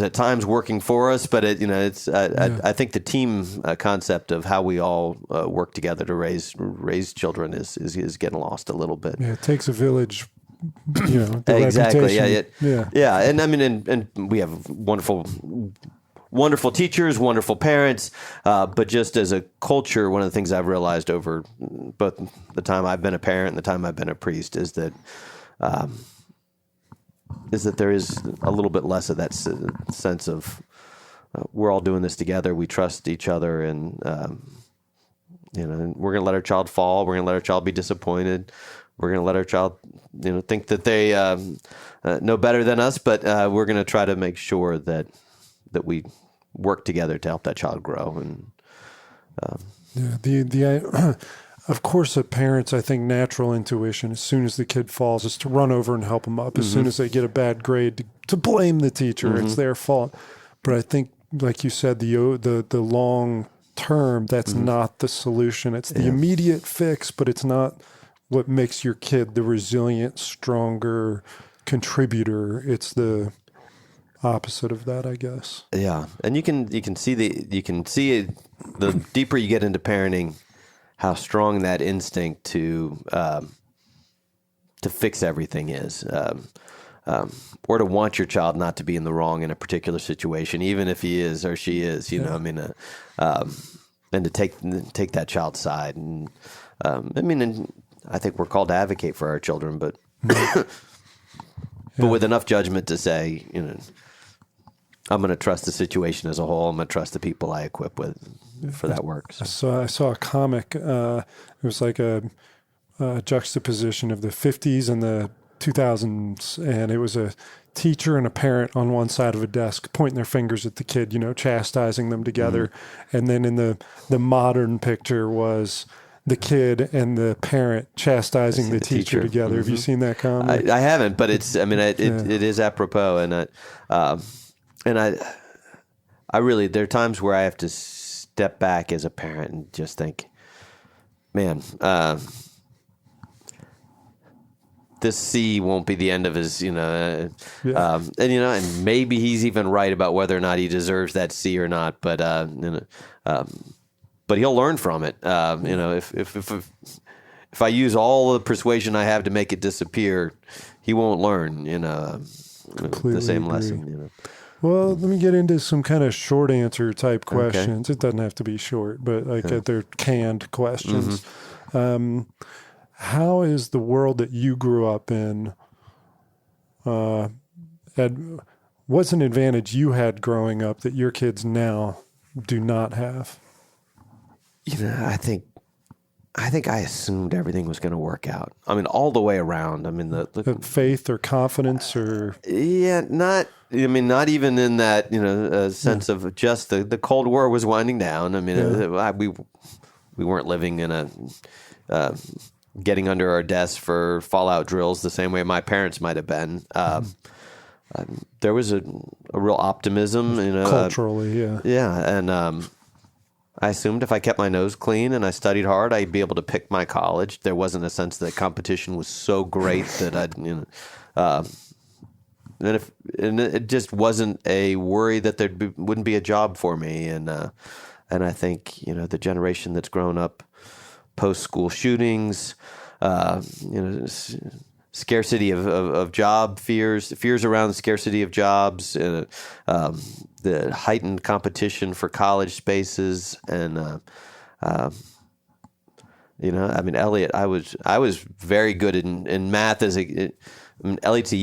at times working for us, but I think the team concept of how we all work together to raise children is getting lost a little bit. Yeah, it takes a village. Exactly. Reputation. Yeah. And I mean, and we have wonderful teachers, wonderful parents, but just as a culture, one of the things I've realized over both the time I've been a parent and the time I've been a priest is that there is a little bit less of that sense of we're all doing this together. We trust each other, and and we're going to let our child fall. We're going to let our child be disappointed. We're going to let our child, think that they know better than us, but we're going to try to make sure that we work together to help that child grow. And of course, a parent's, I think, natural intuition, as soon as the kid falls, is to run over and help them up. As soon as they get a bad grade, to blame the teacher. It's their fault. But I think, like you said, the long term, that's not the solution. It's the immediate fix, but it's not what makes your kid the resilient, stronger contributor. It's the opposite of that, I guess. Yeah, and you can see the deeper you get into parenting, how strong that instinct to fix everything is, or to want your child not to be in the wrong in a particular situation, even if he is or she is. And to take that child's side. And and I think we're called to advocate for our children, but but with enough judgment to say, I'm going to trust the situation as a whole. I'm going to trust the people I equip with for that work. So I saw a comic. It was like a juxtaposition of the 50s and the 2000s, and it was a teacher and a parent on one side of a desk pointing their fingers at the kid, chastising them together. And then in the modern picture was the kid and the parent chastising the teacher together. Have you seen that comic? I haven't, but it's. I mean, it is apropos, and I there are times where I have to step back as a parent and just think, man, this C won't be the end of his, and maybe he's even right about whether or not he deserves that C or not, but he'll learn from it. If I use all the persuasion I have to make it disappear, he won't learn, the same lesson, Well, let me get into some kind of short answer type questions. Okay. It doesn't have to be short, but they're canned questions. Mm-hmm. How is the world that you grew up in? What's an advantage you had growing up that your kids now do not have? I think I assumed everything was going to work out. I mean, all the way around. I mean, the faith or confidence or not even in that sense of just the Cold War was winding down. I mean, we weren't living in a getting under our desks for fallout drills the same way my parents might have been. There was a real optimism, culturally, and I assumed if I kept my nose clean and I studied hard, I'd be able to pick my college. There wasn't a sense that competition was so great that and it just wasn't a worry that wouldn't be a job for me. And I think the generation that's grown up post school shootings, scarcity of job fears around the scarcity of jobs, the heightened competition for college spaces, and Elliot, I was very good in math Elliot's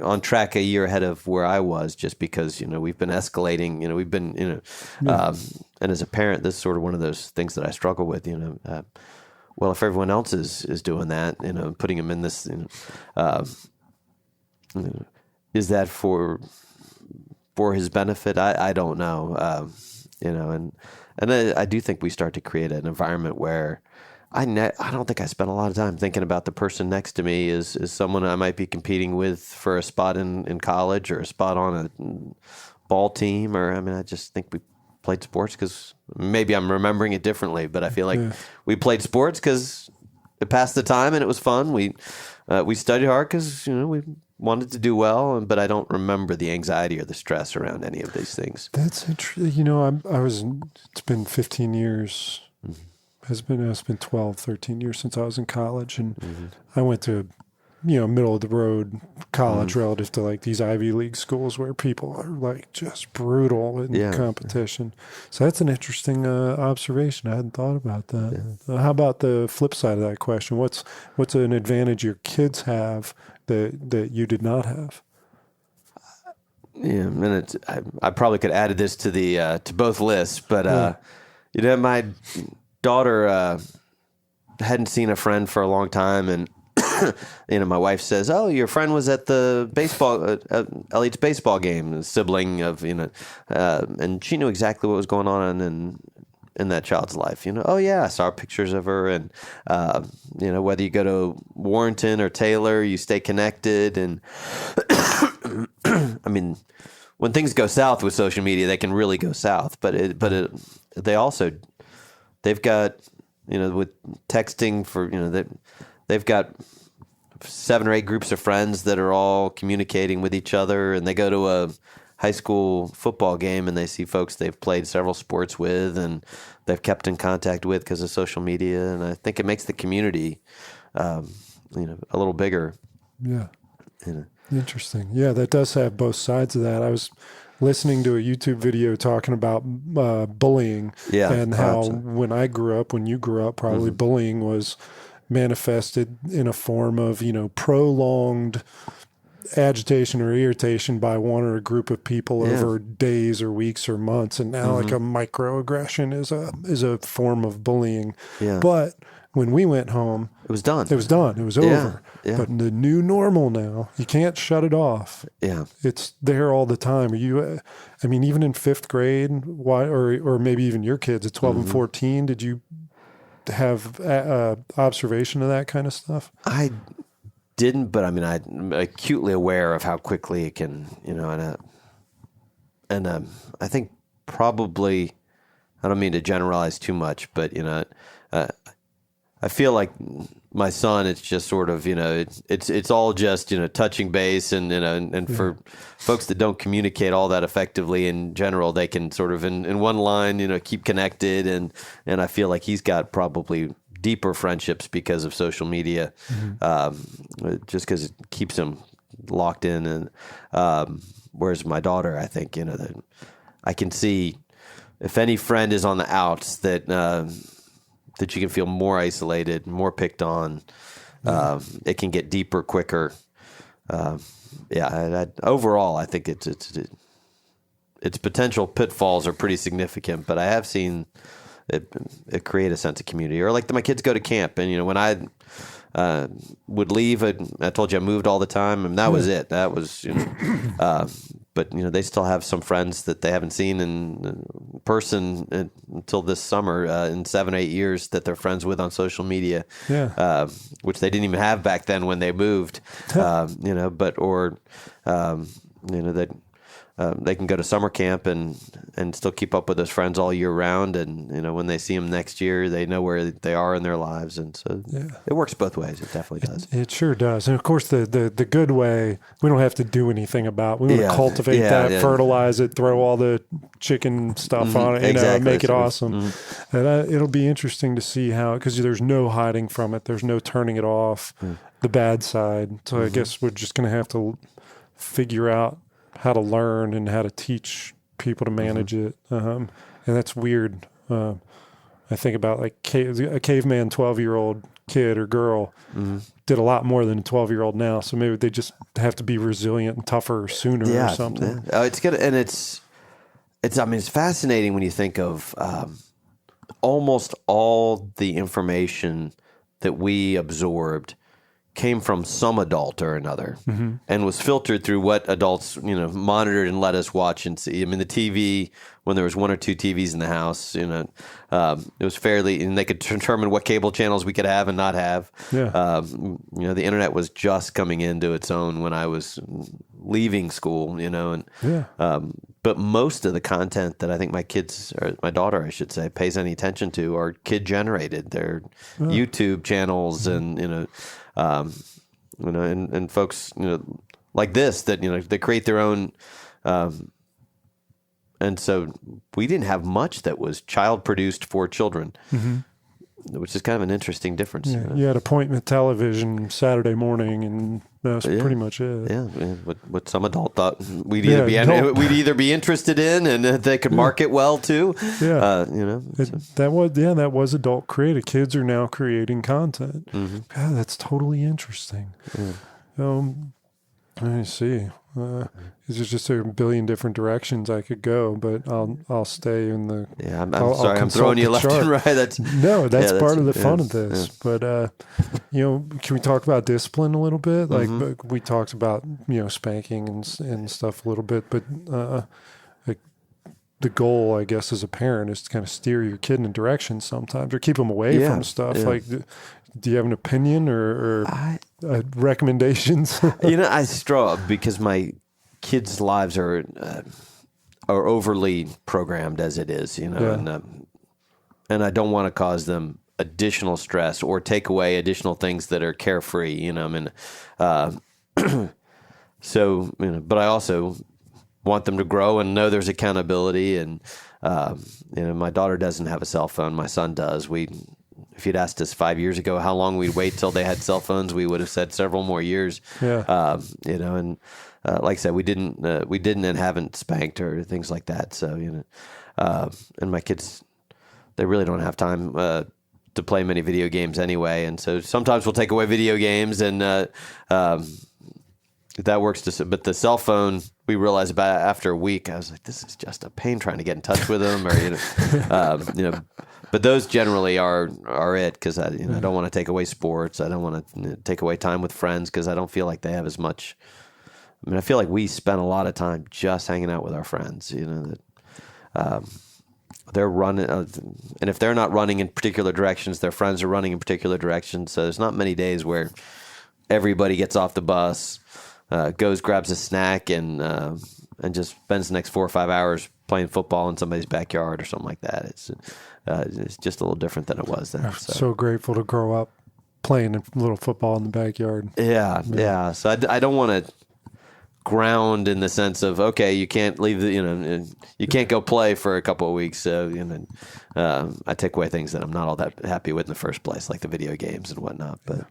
on track a year ahead of where I was, just because we've been escalating, we've been and as a parent, this is sort of one of those things that I struggle with, well, if everyone else is doing that, putting him in this, is that for his benefit? I don't know, and I do think we start to create an environment where I don't think I spent a lot of time thinking about the person next to me is someone I might be competing with for a spot in college or a spot on a ball team, I just think we played sports because maybe I'm remembering it differently, but I feel like we played sports because it passed the time and it was fun. We studied hard because we wanted to do well, but I don't remember the anxiety or the stress around any of these things. That's interesting. It's been 15 years. Mm-hmm. It's been 12, 13 years since I was in college, and I went to middle of the road college relative to like these Ivy League schools where people are like just brutal in competition. So that's an interesting observation. I hadn't thought about that. How about the flip side of that question? What's an advantage your kids have that you did not have? Yeah, and I probably could add this to the to both lists, but my daughter hadn't seen a friend for a long time, and my wife says, "Oh, your friend was at the baseball, Elliot's baseball game." A sibling of and she knew exactly what was going on in that child's life. Oh yeah, I saw pictures of her, and whether you go to Warrenton or Taylor, you stay connected. And I mean, when things go south with social media, they can really go south. But they've got with texting for they've got 7 or 8 groups of friends that are all communicating with each other, and they go to a high school football game and they see folks they've played several sports with and they've kept in contact with because of social media. And I think it makes the community, a little bigger. Yeah. Interesting. Yeah, that does have both sides of that. I was listening to a YouTube video talking about bullying and how when you grew up, probably bullying was manifested in a form of, prolonged agitation or irritation by one or a group of people over days or weeks or months. And now like a microaggression is a form of bullying. Yeah. But when we went home, it was done. It was over. Yeah. But the new normal now, you can't shut it off. Yeah. It's there all the time. Even in 5th grade, or maybe even your kids at 12 and 14, did you have observation of that kind of stuff? I didn't, but I'm acutely aware of how quickly it can, I think probably, I don't mean to generalize too much, but, I feel like my son, it's just sort of, it's all just, touching base and for folks that don't communicate all that effectively in general, they can sort of in one line, keep connected. And I feel like he's got probably deeper friendships because of social media, just because it keeps him locked in. And whereas my daughter, I think, that I can see if any friend is on the outs that you can feel more isolated, more picked on. It can get deeper quicker. Overall, I think its potential pitfalls are pretty significant, but I have seen it create a sense of community. Or like my kids go to camp, and when I would leave, I told you I moved all the time, and that was it. That was but they still have some friends that they haven't seen in person until this summer in 7 or 8 years that they're friends with on social media, which they didn't even have back then when they moved. They can go to summer camp and still keep up with those friends all year round. And, when they see them next year, they know where they are in their lives. And so it works both ways. It definitely does. It sure does. And of course, the good way, we don't have to do anything about. We want to cultivate that, fertilize it, throw all the chicken stuff on it, make it awesome. And it'll be interesting to see how, because there's no hiding from it. There's no turning it off, the bad side. So I guess we're just going to have to figure out how to learn and how to teach people to manage it. And that's weird. I think about like a caveman 12-year-old kid or girl did a lot more than a 12-year-old now. So maybe they just have to be resilient and tougher sooner or something. Yeah. It's good. And it's fascinating when you think of almost all the information that we absorbed came from some adult or another and was filtered through what adults, monitored and let us watch and see. I mean, the TV, when there was 1 or 2 TVs in the house, it was fairly, and they could determine what cable channels we could have and not have. Yeah. The internet was just coming into its own when I was leaving school, but most of the content that I think my kids, or my daughter, I should say, pays any attention to are kid generated. They're YouTube channels and, and folks, like this, that, they create their own, and so we didn't have much that was child produced for children, which is kind of an interesting difference. Yeah, you had appointment television Saturday morning, and that's pretty much it. Yeah, what some adult thought we'd either be interested in, and they could market well too. Yeah, that was adult created. Kids are now creating content. God, that's totally interesting. Let me see. There's just a billion different directions I could go, but I'll stay in the. Yeah, I'm sorry, I'm throwing you left and right. That's part of the fun of this. But can we talk about discipline a little bit? Like we talked about spanking and stuff a little bit, but the goal, I guess, as a parent is to kind of steer your kid in a direction sometimes, or keep them away from stuff. Like, do you have an opinion or recommendations? I struggle because my kids' lives are overly programmed as it is, and I don't want to cause them additional stress or take away additional things that are carefree, so, but I also want them to grow and know there's accountability. And, my daughter doesn't have a cell phone. My son does. If you'd asked us 5 years ago how long we'd wait till they had cell phones, we would have said several more years. Yeah. And like I said, we didn't and haven't spanked or things like that. So and my kids, they really don't have time to play many video games anyway. And so sometimes we'll take away video games, and that works. But the cell phone, we realized about after a week, I was like, this is just a pain trying to get in touch with them, or But those generally are it, because I don't want to take away sports. I don't want to take away time with friends, because I don't feel like they have as much. I mean, I feel like we spend a lot of time just hanging out with our friends. They're running, and if they're not running in particular directions, their friends are running in particular directions. So there's not many days where everybody gets off the bus, goes, grabs a snack, and just spends the next 4 or 5 hours playing football in somebody's backyard or something like that. It's just a little different than it was then. I'm so grateful to grow up playing a little football in the backyard. Yeah. So I don't want to ground in the sense of, okay, you can't leave you can't go play for a couple of weeks. So I take away things that I'm not all that happy with in the first place, like the video games and whatnot. But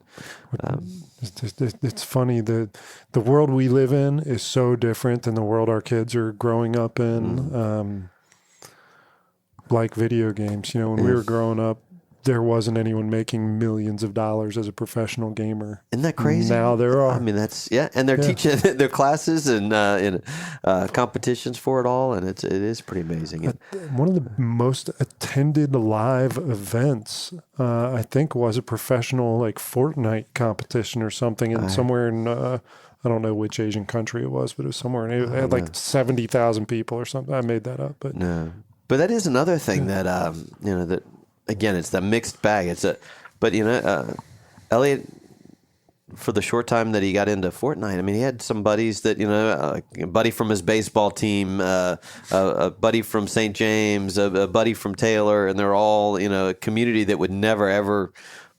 it's funny that the world we live in is so different than the world our kids are growing up in. Like video games, when we were growing up, there wasn't anyone making millions of dollars as a professional gamer. Isn't that crazy? Now there are. I mean, and they're teaching their classes and competitions for it all, and it is pretty amazing. One of the most attended live events, I think, was a professional Fortnite competition or something, somewhere in I don't know which Asian country it was, but it was somewhere. It had 70,000 people or something. I made that up, but no. But that is another thing that that. Again, it's the mixed bag. Elliot, for the short time that he got into Fortnite, I mean, he had some buddies that, a buddy from his baseball team, a buddy from St. James, a buddy from Taylor, and they're all, a community that would never, ever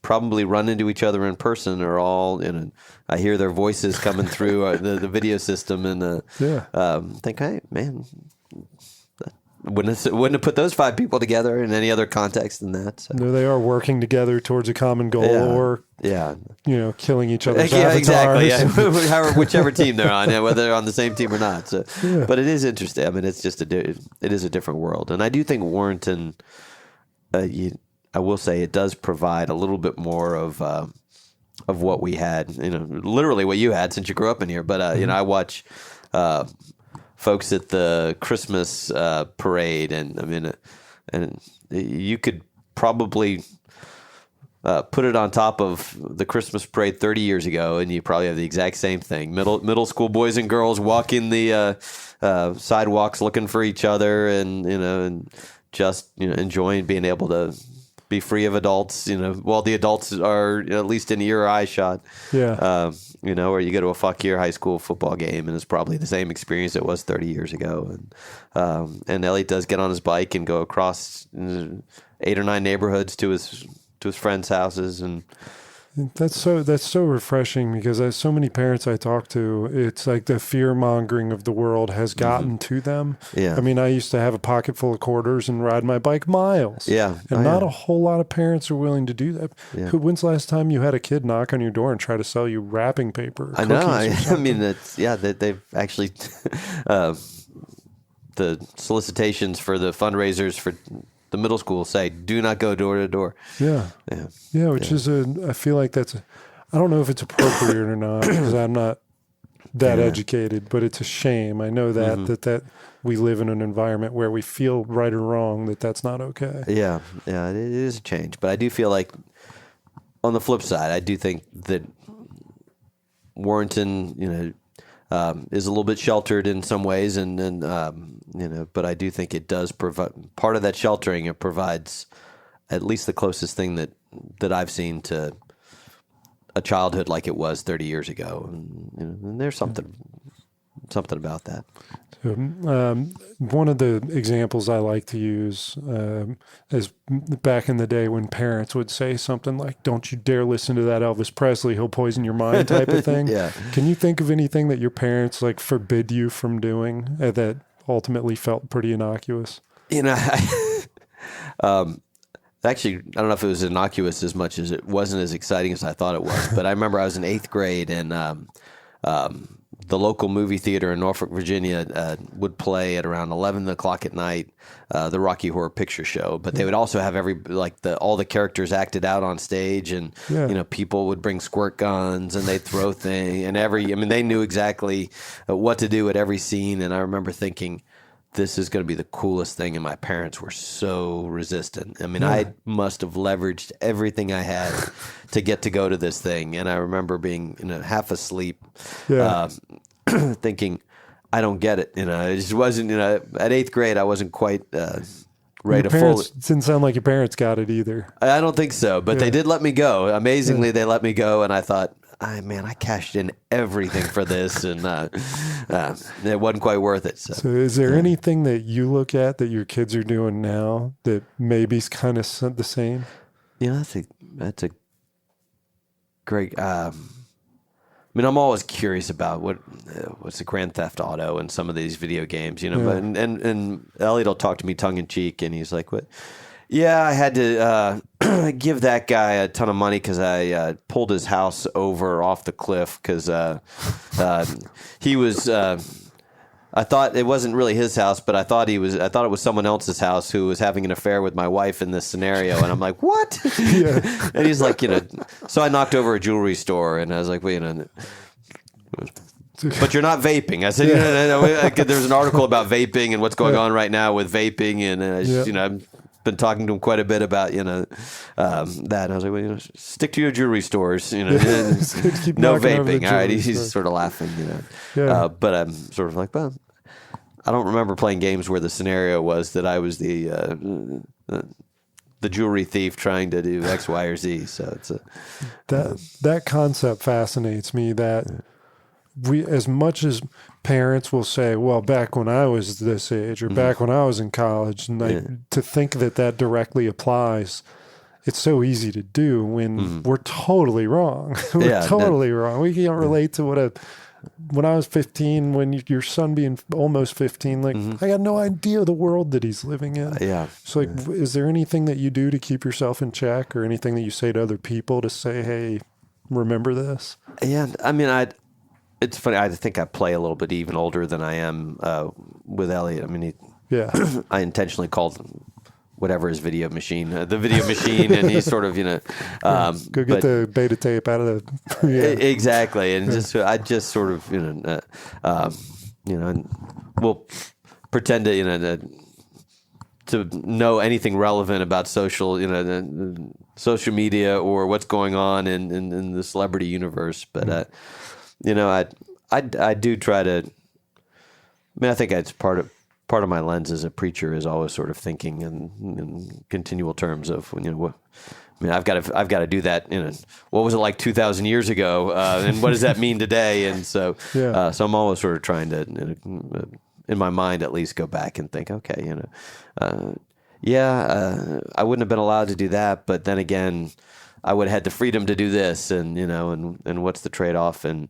probably run into each other in person. They're all, I hear their voices coming through the video system and think, hey, man, wouldn't have put those 5 people together in any other context than that. So. No, they are working together towards a common goal, or killing each other's exactly. avatars. Yeah. Whichever team they're on, whether they're on the same team or not. So, but it is interesting. I mean, it's just it is a different world, and I do think Warrenton. I will say it does provide a little bit more of what we had. Literally what you had since you grew up in here. But I watch. Folks at the Christmas parade, and I mean, and you could probably put it on top of the Christmas parade 30 years ago, and you probably have the exact same thing. Middle school boys and girls walking the sidewalks, looking for each other, and just enjoying being able to be free of adults. While the adults are at least in ear or eye shot. Yeah. Or you go to a fuck-year high school football game, and it's probably the same experience it was 30 years ago. And Elliot does get on his bike and go across 8 or 9 neighborhoods to his friends' houses, and that's so refreshing, because as so many parents I talk to, it's like the fear-mongering of the world has gotten to them. Yeah. I mean, I used to have a pocket full of quarters and ride my bike miles. Yeah. And not a whole lot of parents are willing to do that. Yeah. When's the last time you had a kid knock on your door and try to sell you wrapping paper? I know. I mean, they've actually the solicitations for the fundraisers for the middle school say, do not go door to door. Yeah. Which is I feel like I don't know if it's appropriate or not, because I'm not that educated, but it's a shame. I know that, that we live in an environment where we feel right or wrong that that's not okay. Yeah. It is a change, but I do feel like on the flip side, I do think that Warrenton, is a little bit sheltered in some ways, and but I do think it does provide part of that sheltering. It provides at least the closest thing that I've seen to a childhood like it was 30 years ago, and there's something about that. So, one of the examples I like to use is back in the day when parents would say something like, "Don't you dare listen to that Elvis Presley, he'll poison your mind," type of thing. Yeah. Can you think of anything that your parents forbid you from doing that ultimately felt pretty innocuous? Actually, I don't know if it was innocuous as much as it wasn't as exciting as I thought it was. But I remember I was in 8th grade, and the local movie theater in Norfolk, Virginia, would play at around 11 o'clock at night, the Rocky Horror Picture Show. But they would also have all the characters acted out on stage, and people would bring squirt guns and they'd throw things, and they knew exactly what to do at every scene. And I remember thinking, this is going to be the coolest thing, and my parents were so resistant. I mean, I must have leveraged everything I had to get to go to this thing, and I remember being half asleep, thinking, I don't get it. It just wasn't. At 8th grade, I wasn't quite ready to fully. It didn't sound like your parents got it either. I don't think so, but they did let me go. Amazingly, they let me go, and I thought, I cashed in everything for this, and it wasn't quite worth it. So is there anything that you look at that your kids are doing now that maybe is kind of the same? Yeah, that's a great. I'm always curious about what's the Grand Theft Auto and some of these video games, But and Elliot will talk to me tongue in cheek, and he's like, "What? Yeah, I had to give that guy a ton of money because I pulled his house over off the cliff because he was." I thought it wasn't really his house, but I thought it was someone else's house who was having an affair with my wife in this scenario. And I'm like, what? Yeah. And he's like, so I knocked over a jewelry store, and I was like, wait, but you're not vaping. I said, no. There's an article about vaping and what's going on right now with vaping. And I just, I've been talking to him quite a bit about, that. And I was like, well, stick to your jewelry stores, no vaping. All right. He's sort of laughing, but I'm sort of like, well, I don't remember playing games where the scenario was that I was the jewelry thief trying to do X, Y, or Z. So it's that concept fascinates me. That we, as much as parents will say, well, back when I was this age, or back when I was in college, and to think that directly applies. It's so easy to do when we're totally wrong. We're totally wrong. We can't relate to when I was 15, when your son being almost 15, I got no idea the world that he's living in. So is there anything that you do to keep yourself in check, or anything that you say to other people to say, hey, remember this? Yeah. It's funny. I think I play a little bit even older than I am with Elliot. I intentionally called whatever his video machine, and he's sort of, go get the beta tape out of the, exactly. And I just sort of, and we'll pretend to know anything relevant about social media or what's going on in the celebrity universe. But, I do try to, I think it's part of my lens as a preacher is always sort of thinking in continual terms of, I've got to do that. What was it like 2,000 years ago, and what does that mean today? And so, so I'm always sort of trying to, in my mind at least, go back and think, okay, I wouldn't have been allowed to do that, but then again, I would have had the freedom to do this, and and what's the trade-off, and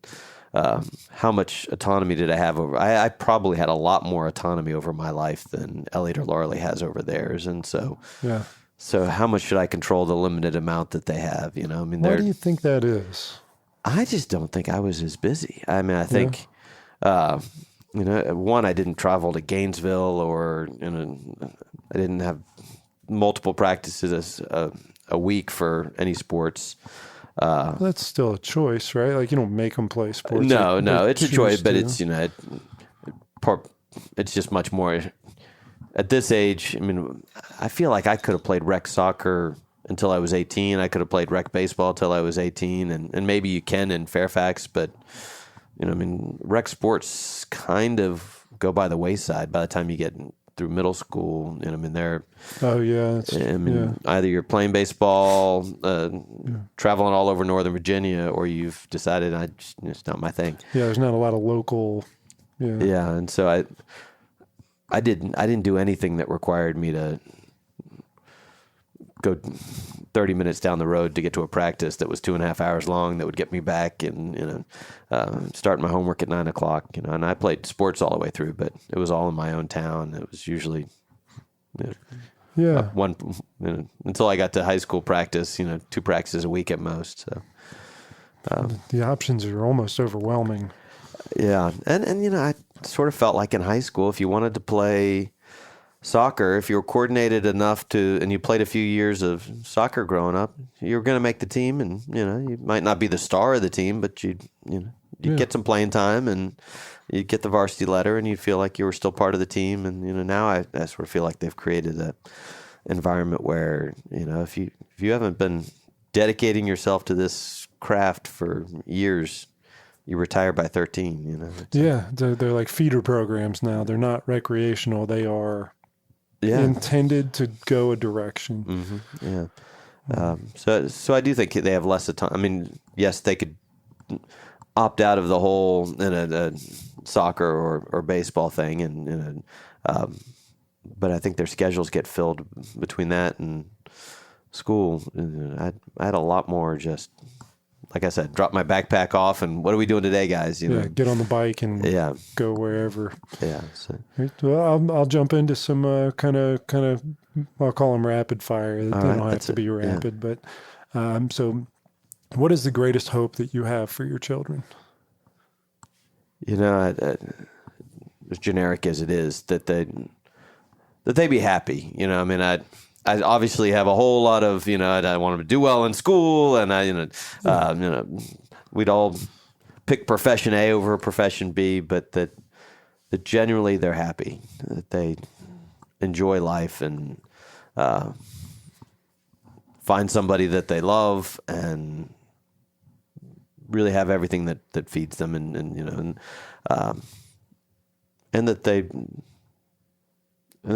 how much autonomy did I have over? I probably had a lot more autonomy over my life than Elliot or Lauralee has over theirs, and so So how much should I control the limited amount that they have? Why do you think that is? I just don't think I was as busy. I think, one, I didn't travel to Gainesville, or I didn't have multiple practices a week for any sports. That's still a choice, right? Like, you don't make them play sports. No, it's a choice, but it's, it's just much more at this age. I feel like I could have played rec soccer until I was 18. I could have played rec baseball until I was 18, and maybe you can in Fairfax, but rec sports kind of go by the wayside by the time you get through middle school. They're either you're playing baseball, traveling all over Northern Virginia, or you've decided it's not my thing. There's not a lot of local. And so I didn't do anything that required me to go 30 minutes down the road to get to a practice that was 2.5 hours long that would get me back and start my homework at 9 o'clock. And I played sports all the way through, but it was all in my own town. It was usually one until I got to high school practice. 2 practices a week at most. So the options are almost overwhelming. Yeah, and I sort of felt like in high school, if you wanted to play soccer, if you were coordinated enough and you played a few years of soccer growing up, you were going to make the team, and you might not be the star of the team, but you'd get some playing time, and you'd get the varsity letter, and you'd feel like you were still part of the team. And now I sort of feel like they've created an environment where if you haven't been dedicating yourself to this craft for years, you retire by 13. They're like feeder programs now. They're not recreational. They are intended to go a direction. So I do think they have less autonomy. Yes, they could opt out of the whole in a soccer or baseball thing, and but I think their schedules get filled between that and school. I had a lot more just, like I said, drop my backpack off and what are we doing today, guys? Get on the bike and go wherever. Yeah. So. Well, I'll jump into some kind of I'll call them rapid fire. They don't have to be rapid, but so what is the greatest hope that you have for your children? As generic as it is, that they be happy. I mean, I obviously have a whole lot of, I want them to do well in school, and we'd all pick profession A over profession B, but that generally they're happy, that they enjoy life and find somebody that they love and really have everything that feeds them, and that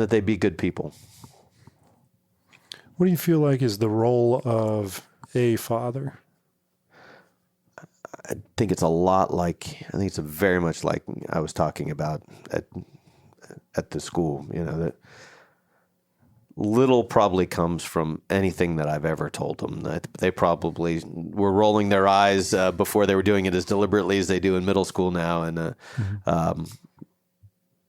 they be good people. What do you feel like is the role of a father? I think it's it's very much like I was talking about at the school, that little probably comes from anything that I've ever told them. They probably were rolling their eyes before they were doing it as deliberately as they do in middle school now. And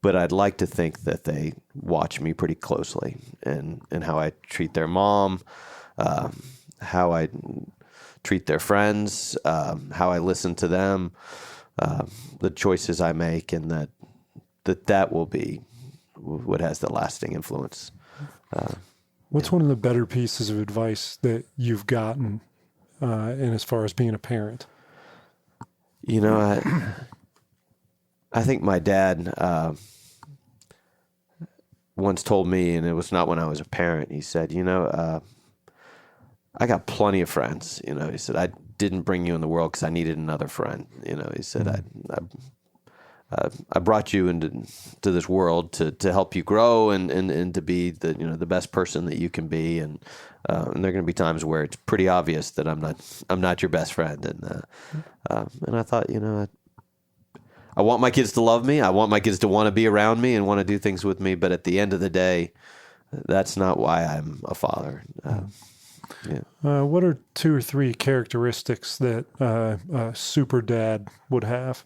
but I'd like to think that they watch me pretty closely and how I treat their mom, how I treat their friends, how I listen to them, the choices I make, and that will be what has the lasting influence. What's one of the better pieces of advice that you've gotten in as far as being a parent? I think my dad once told me, and it was not when I was a parent, he said, I got plenty of friends. He said, I didn't bring you in the world because I needed another friend. He said, I brought you into this world to help you grow and to be the best person that you can be. And there are going to be times where it's pretty obvious that I'm not your best friend. And I thought, I want my kids to love me. I want my kids to want to be around me and want to do things with me. But at the end of the day, that's not why I'm a father. What are 2 or 3 characteristics that a super dad would have?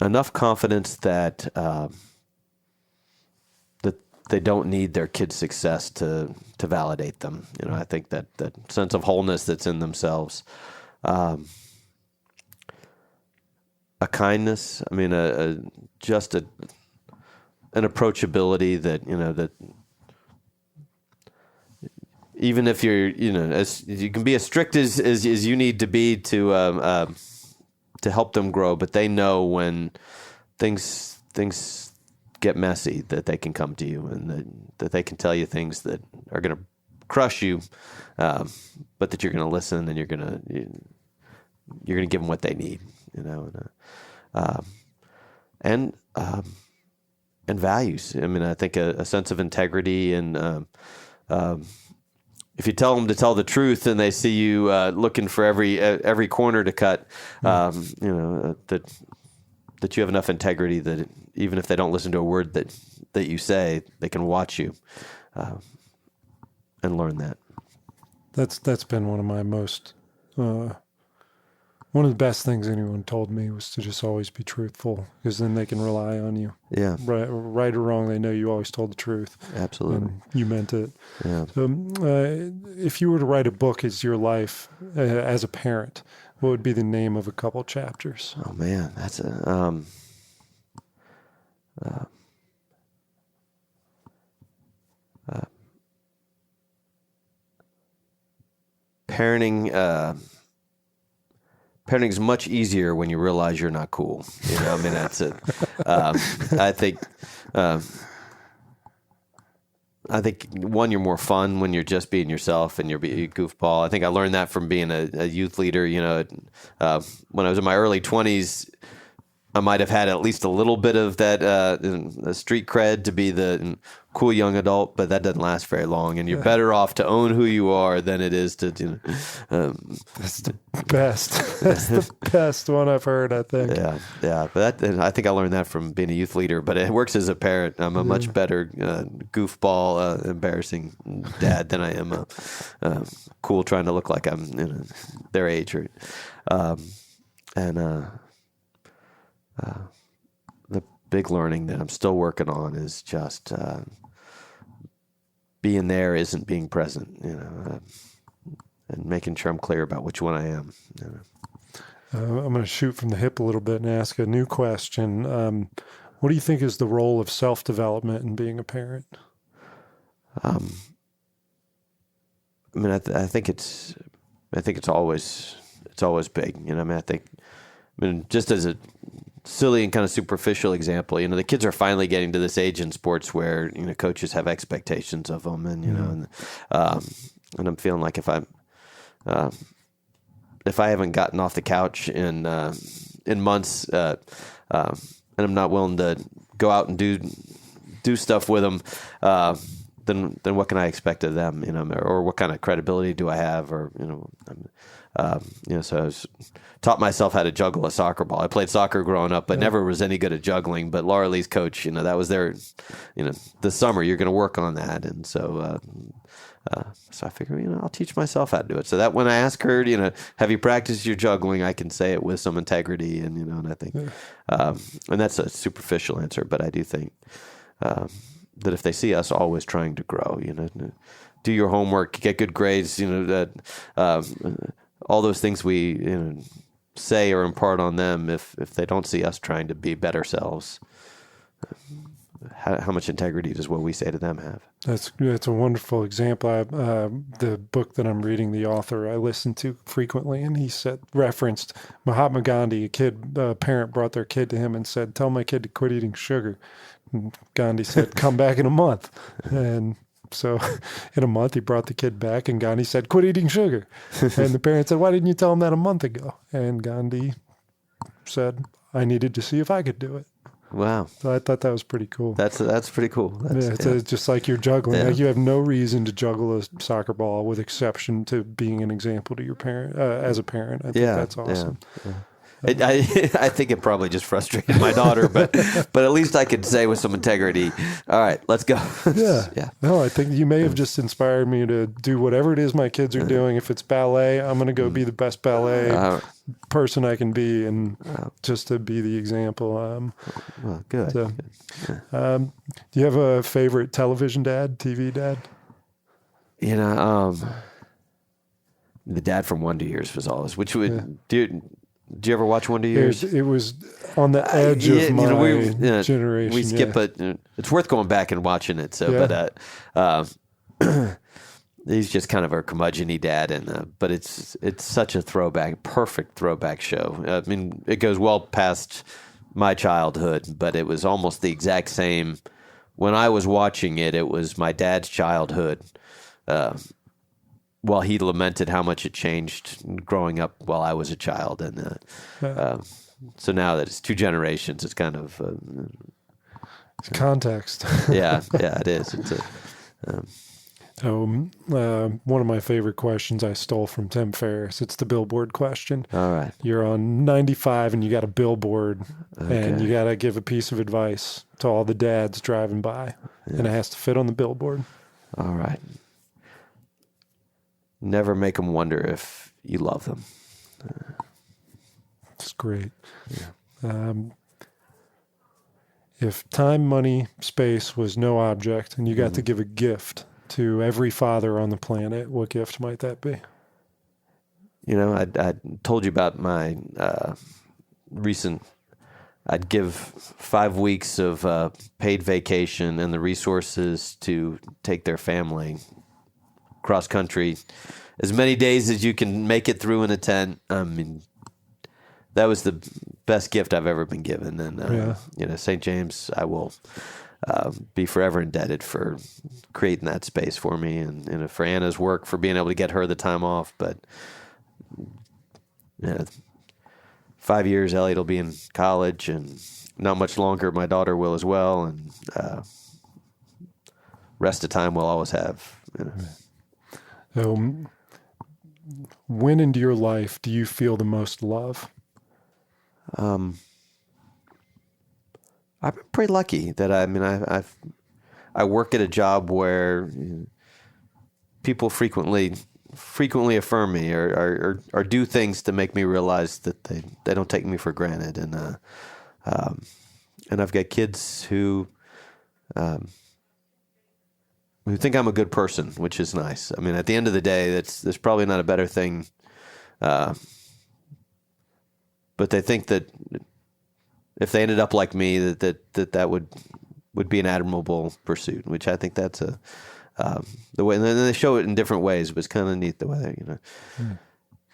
Enough confidence that they don't need their kids' success to validate them. I think that sense of wholeness that's in themselves. A kindness. I mean, just an approachability that even if you're as you can be as strict as you need to be to help them grow, but they know when things get messy that they can come to you and that they can tell you things that are going to crush you, but that you're going to listen and you're going to give them what they need. And values. I mean, I think a sense of integrity, and if you tell them to tell the truth and they see you looking for every corner to cut, that you have enough integrity that even if they don't listen to a word that you say, they can watch you and learn that. That's been one of my most one of the best things anyone told me was to just always be truthful, because then they can rely on you. Yeah. Right or wrong, they know you always told the truth. Absolutely. And you meant it. Yeah. So, if you were to write a book as your life as a parent, what would be the name of a couple chapters? Oh man, that's parenting's much easier when you realize you're not cool. I mean, that's it. I think one, you're more fun when you're just being yourself and you're a goofball. I think I learned that from being a youth leader. When I was in my early 20s, I might have had at least a little bit of that street cred to be the cool young adult, but that doesn't last very long. And you're better off to own who you are than it is to. That's the best. That's the best one I've heard, I think. Yeah. But I think I learned that from being a youth leader. But it works as a parent. I'm a much better goofball, embarrassing dad than I am cool, trying to look like I'm their age. The big learning that I'm still working on is just being there isn't being present, and making sure I'm clear about which one I am. I'm going to shoot from the hip a little bit and ask a new question. What do you think is the role of self-development in being a parent? I think it's always big. I mean, just as a silly and kind of superficial example, the kids are finally getting to this age in sports where coaches have expectations of them, and and I'm feeling like if I haven't gotten off the couch in months, and I'm not willing to go out and do stuff with them, then what can I expect of them? Or what kind of credibility do I have? Or so I taught myself how to juggle a soccer ball. I played soccer growing up, but never was any good at juggling. But Laura Lee's coach, that was their, this summer you're going to work on that, and so I figure, I'll teach myself how to do it. So that when I ask her, have you practiced your juggling, I can say it with some integrity, and I think, and that's a superficial answer, but I do think that if they see us always trying to grow, do your homework, get good grades, that all those things we say or impart on them, if they don't see us trying to be better selves, how much integrity does what we say to them have? That's a wonderful example. The book that I'm reading, the author I listen to frequently, and he referenced Mahatma Gandhi. A parent brought their kid to him and said, "Tell my kid to quit eating sugar." And Gandhi said, "Come back in a month." And so in a month, he brought the kid back, and Gandhi said, "Quit eating sugar." And the parent said, "Why didn't you tell him that a month ago?" And Gandhi said, "I needed to see if I could do it." Wow. So I thought that was pretty cool. That's pretty cool. It's just like you're juggling. Like you have no reason to juggle a soccer ball with exception to being an example to your parent, as a parent. I think that's awesome. Yeah. I think it probably just frustrated my daughter, but at least I could say with some integrity, all right, let's go. Yeah. No, I think you may have just inspired me to do whatever it is my kids are doing. If it's ballet, I'm going to go be the best ballet person I can be, and just to be the example. Well, good. So, good. Do you have a favorite television dad, TV dad? The dad from Wonder Years was always, which would, Did you ever watch Wonder Years? It was on the edge of my generation. We skip it. It's worth going back and watching it. So, but he's just kind of a curmudgeon-y dad, but it's such a perfect throwback show. I mean, it goes well past my childhood, but it was almost the exact same. When I was watching it, it was my dad's childhood. While he lamented how much it changed growing up while I was a child. And so now that it's two generations, it's kind of... it's context. Yeah, it is. It's one of my favorite questions I stole from Tim Ferriss. It's the billboard question. All right. You're on 95 and you got a billboard, and you got to give a piece of advice to all the dads driving by, and it has to fit on the billboard. All right. Never make them wonder if you love them. It's great. Yeah. If time, money, space was no object, and you got to give a gift to every father on the planet, what gift might that be? I told you about my recent... I'd give 5 weeks of paid vacation and the resources to take their family cross country, as many days as you can make it through in a tent. I mean, that was the best gift I've ever been given. And, St. James, I will be forever indebted for creating that space for me, and for Anna's work for being able to get her the time off. But 5 years, Elliot will be in college, and not much longer, my daughter will as well, and rest of time we'll always have. When into your life do you feel the most love? I've been pretty lucky that I work at a job where people frequently affirm me or do things to make me realize that they don't take me for granted, and I've got kids who think I'm a good person, which is nice. I mean, at the end of the day, there's probably not a better thing, but they think that if they ended up like me, that would be an admirable pursuit, which I think that's the way. And then they show it in different ways, but it's kind of neat the way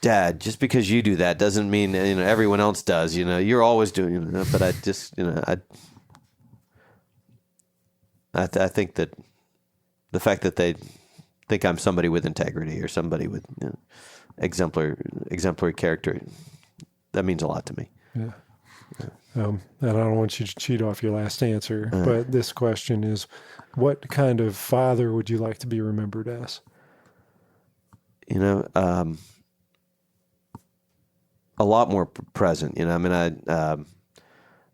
Dad, just because you do that doesn't mean everyone else does. You're always doing. But I just I think that the fact that they think I'm somebody with integrity or somebody with exemplary character, that means a lot to me. Yeah. And I don't want you to cheat off your last answer, but this question is, what kind of father would you like to be remembered as? A lot more present. I mean,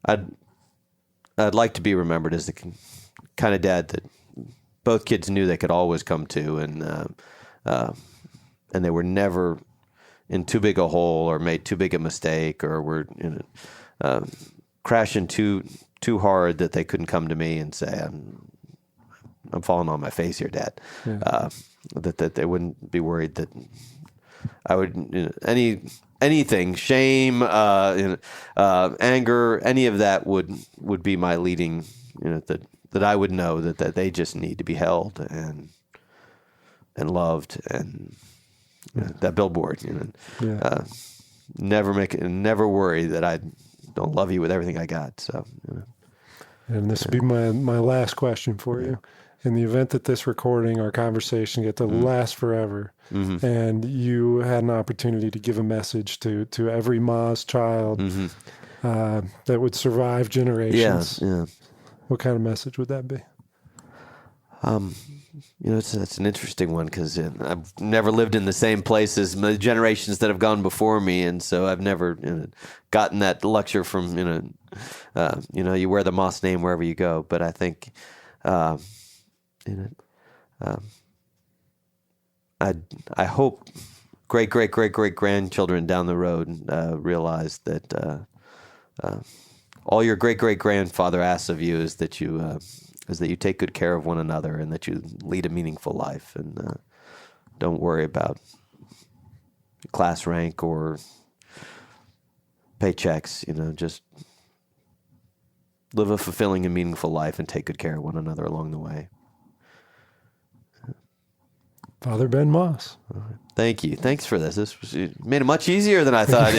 I'd like to be remembered as the kind of dad that both kids knew they could always come to, and they were never in too big a hole or made too big a mistake or were crashing too hard that they couldn't come to me and say, I'm falling on my face here, Dad. Yeah. That they wouldn't be worried that I would anything, shame, anger, any of that would be my leading. That I would know that they just need to be held and loved, and that billboard. Never worry that I don't love you with everything I got. So, and this would be my last question for you. In the event that this recording, our conversation, get to last forever, and you had an opportunity to give a message to every Maas child that would survive generations, what kind of message would that be? It's an interesting one because I've never lived in the same place as the generations that have gone before me, and so I've never gotten that lecture from you wear the Maas name wherever you go. But I think I hope great grandchildren down the road realize that all your great grandfather asks of you is that you take good care of one another and that you lead a meaningful life, and don't worry about class rank or paychecks. Just live a fulfilling and meaningful life and take good care of one another along the way. Father Ben Maas. Thank you. Thanks for this. You made it much easier than I thought.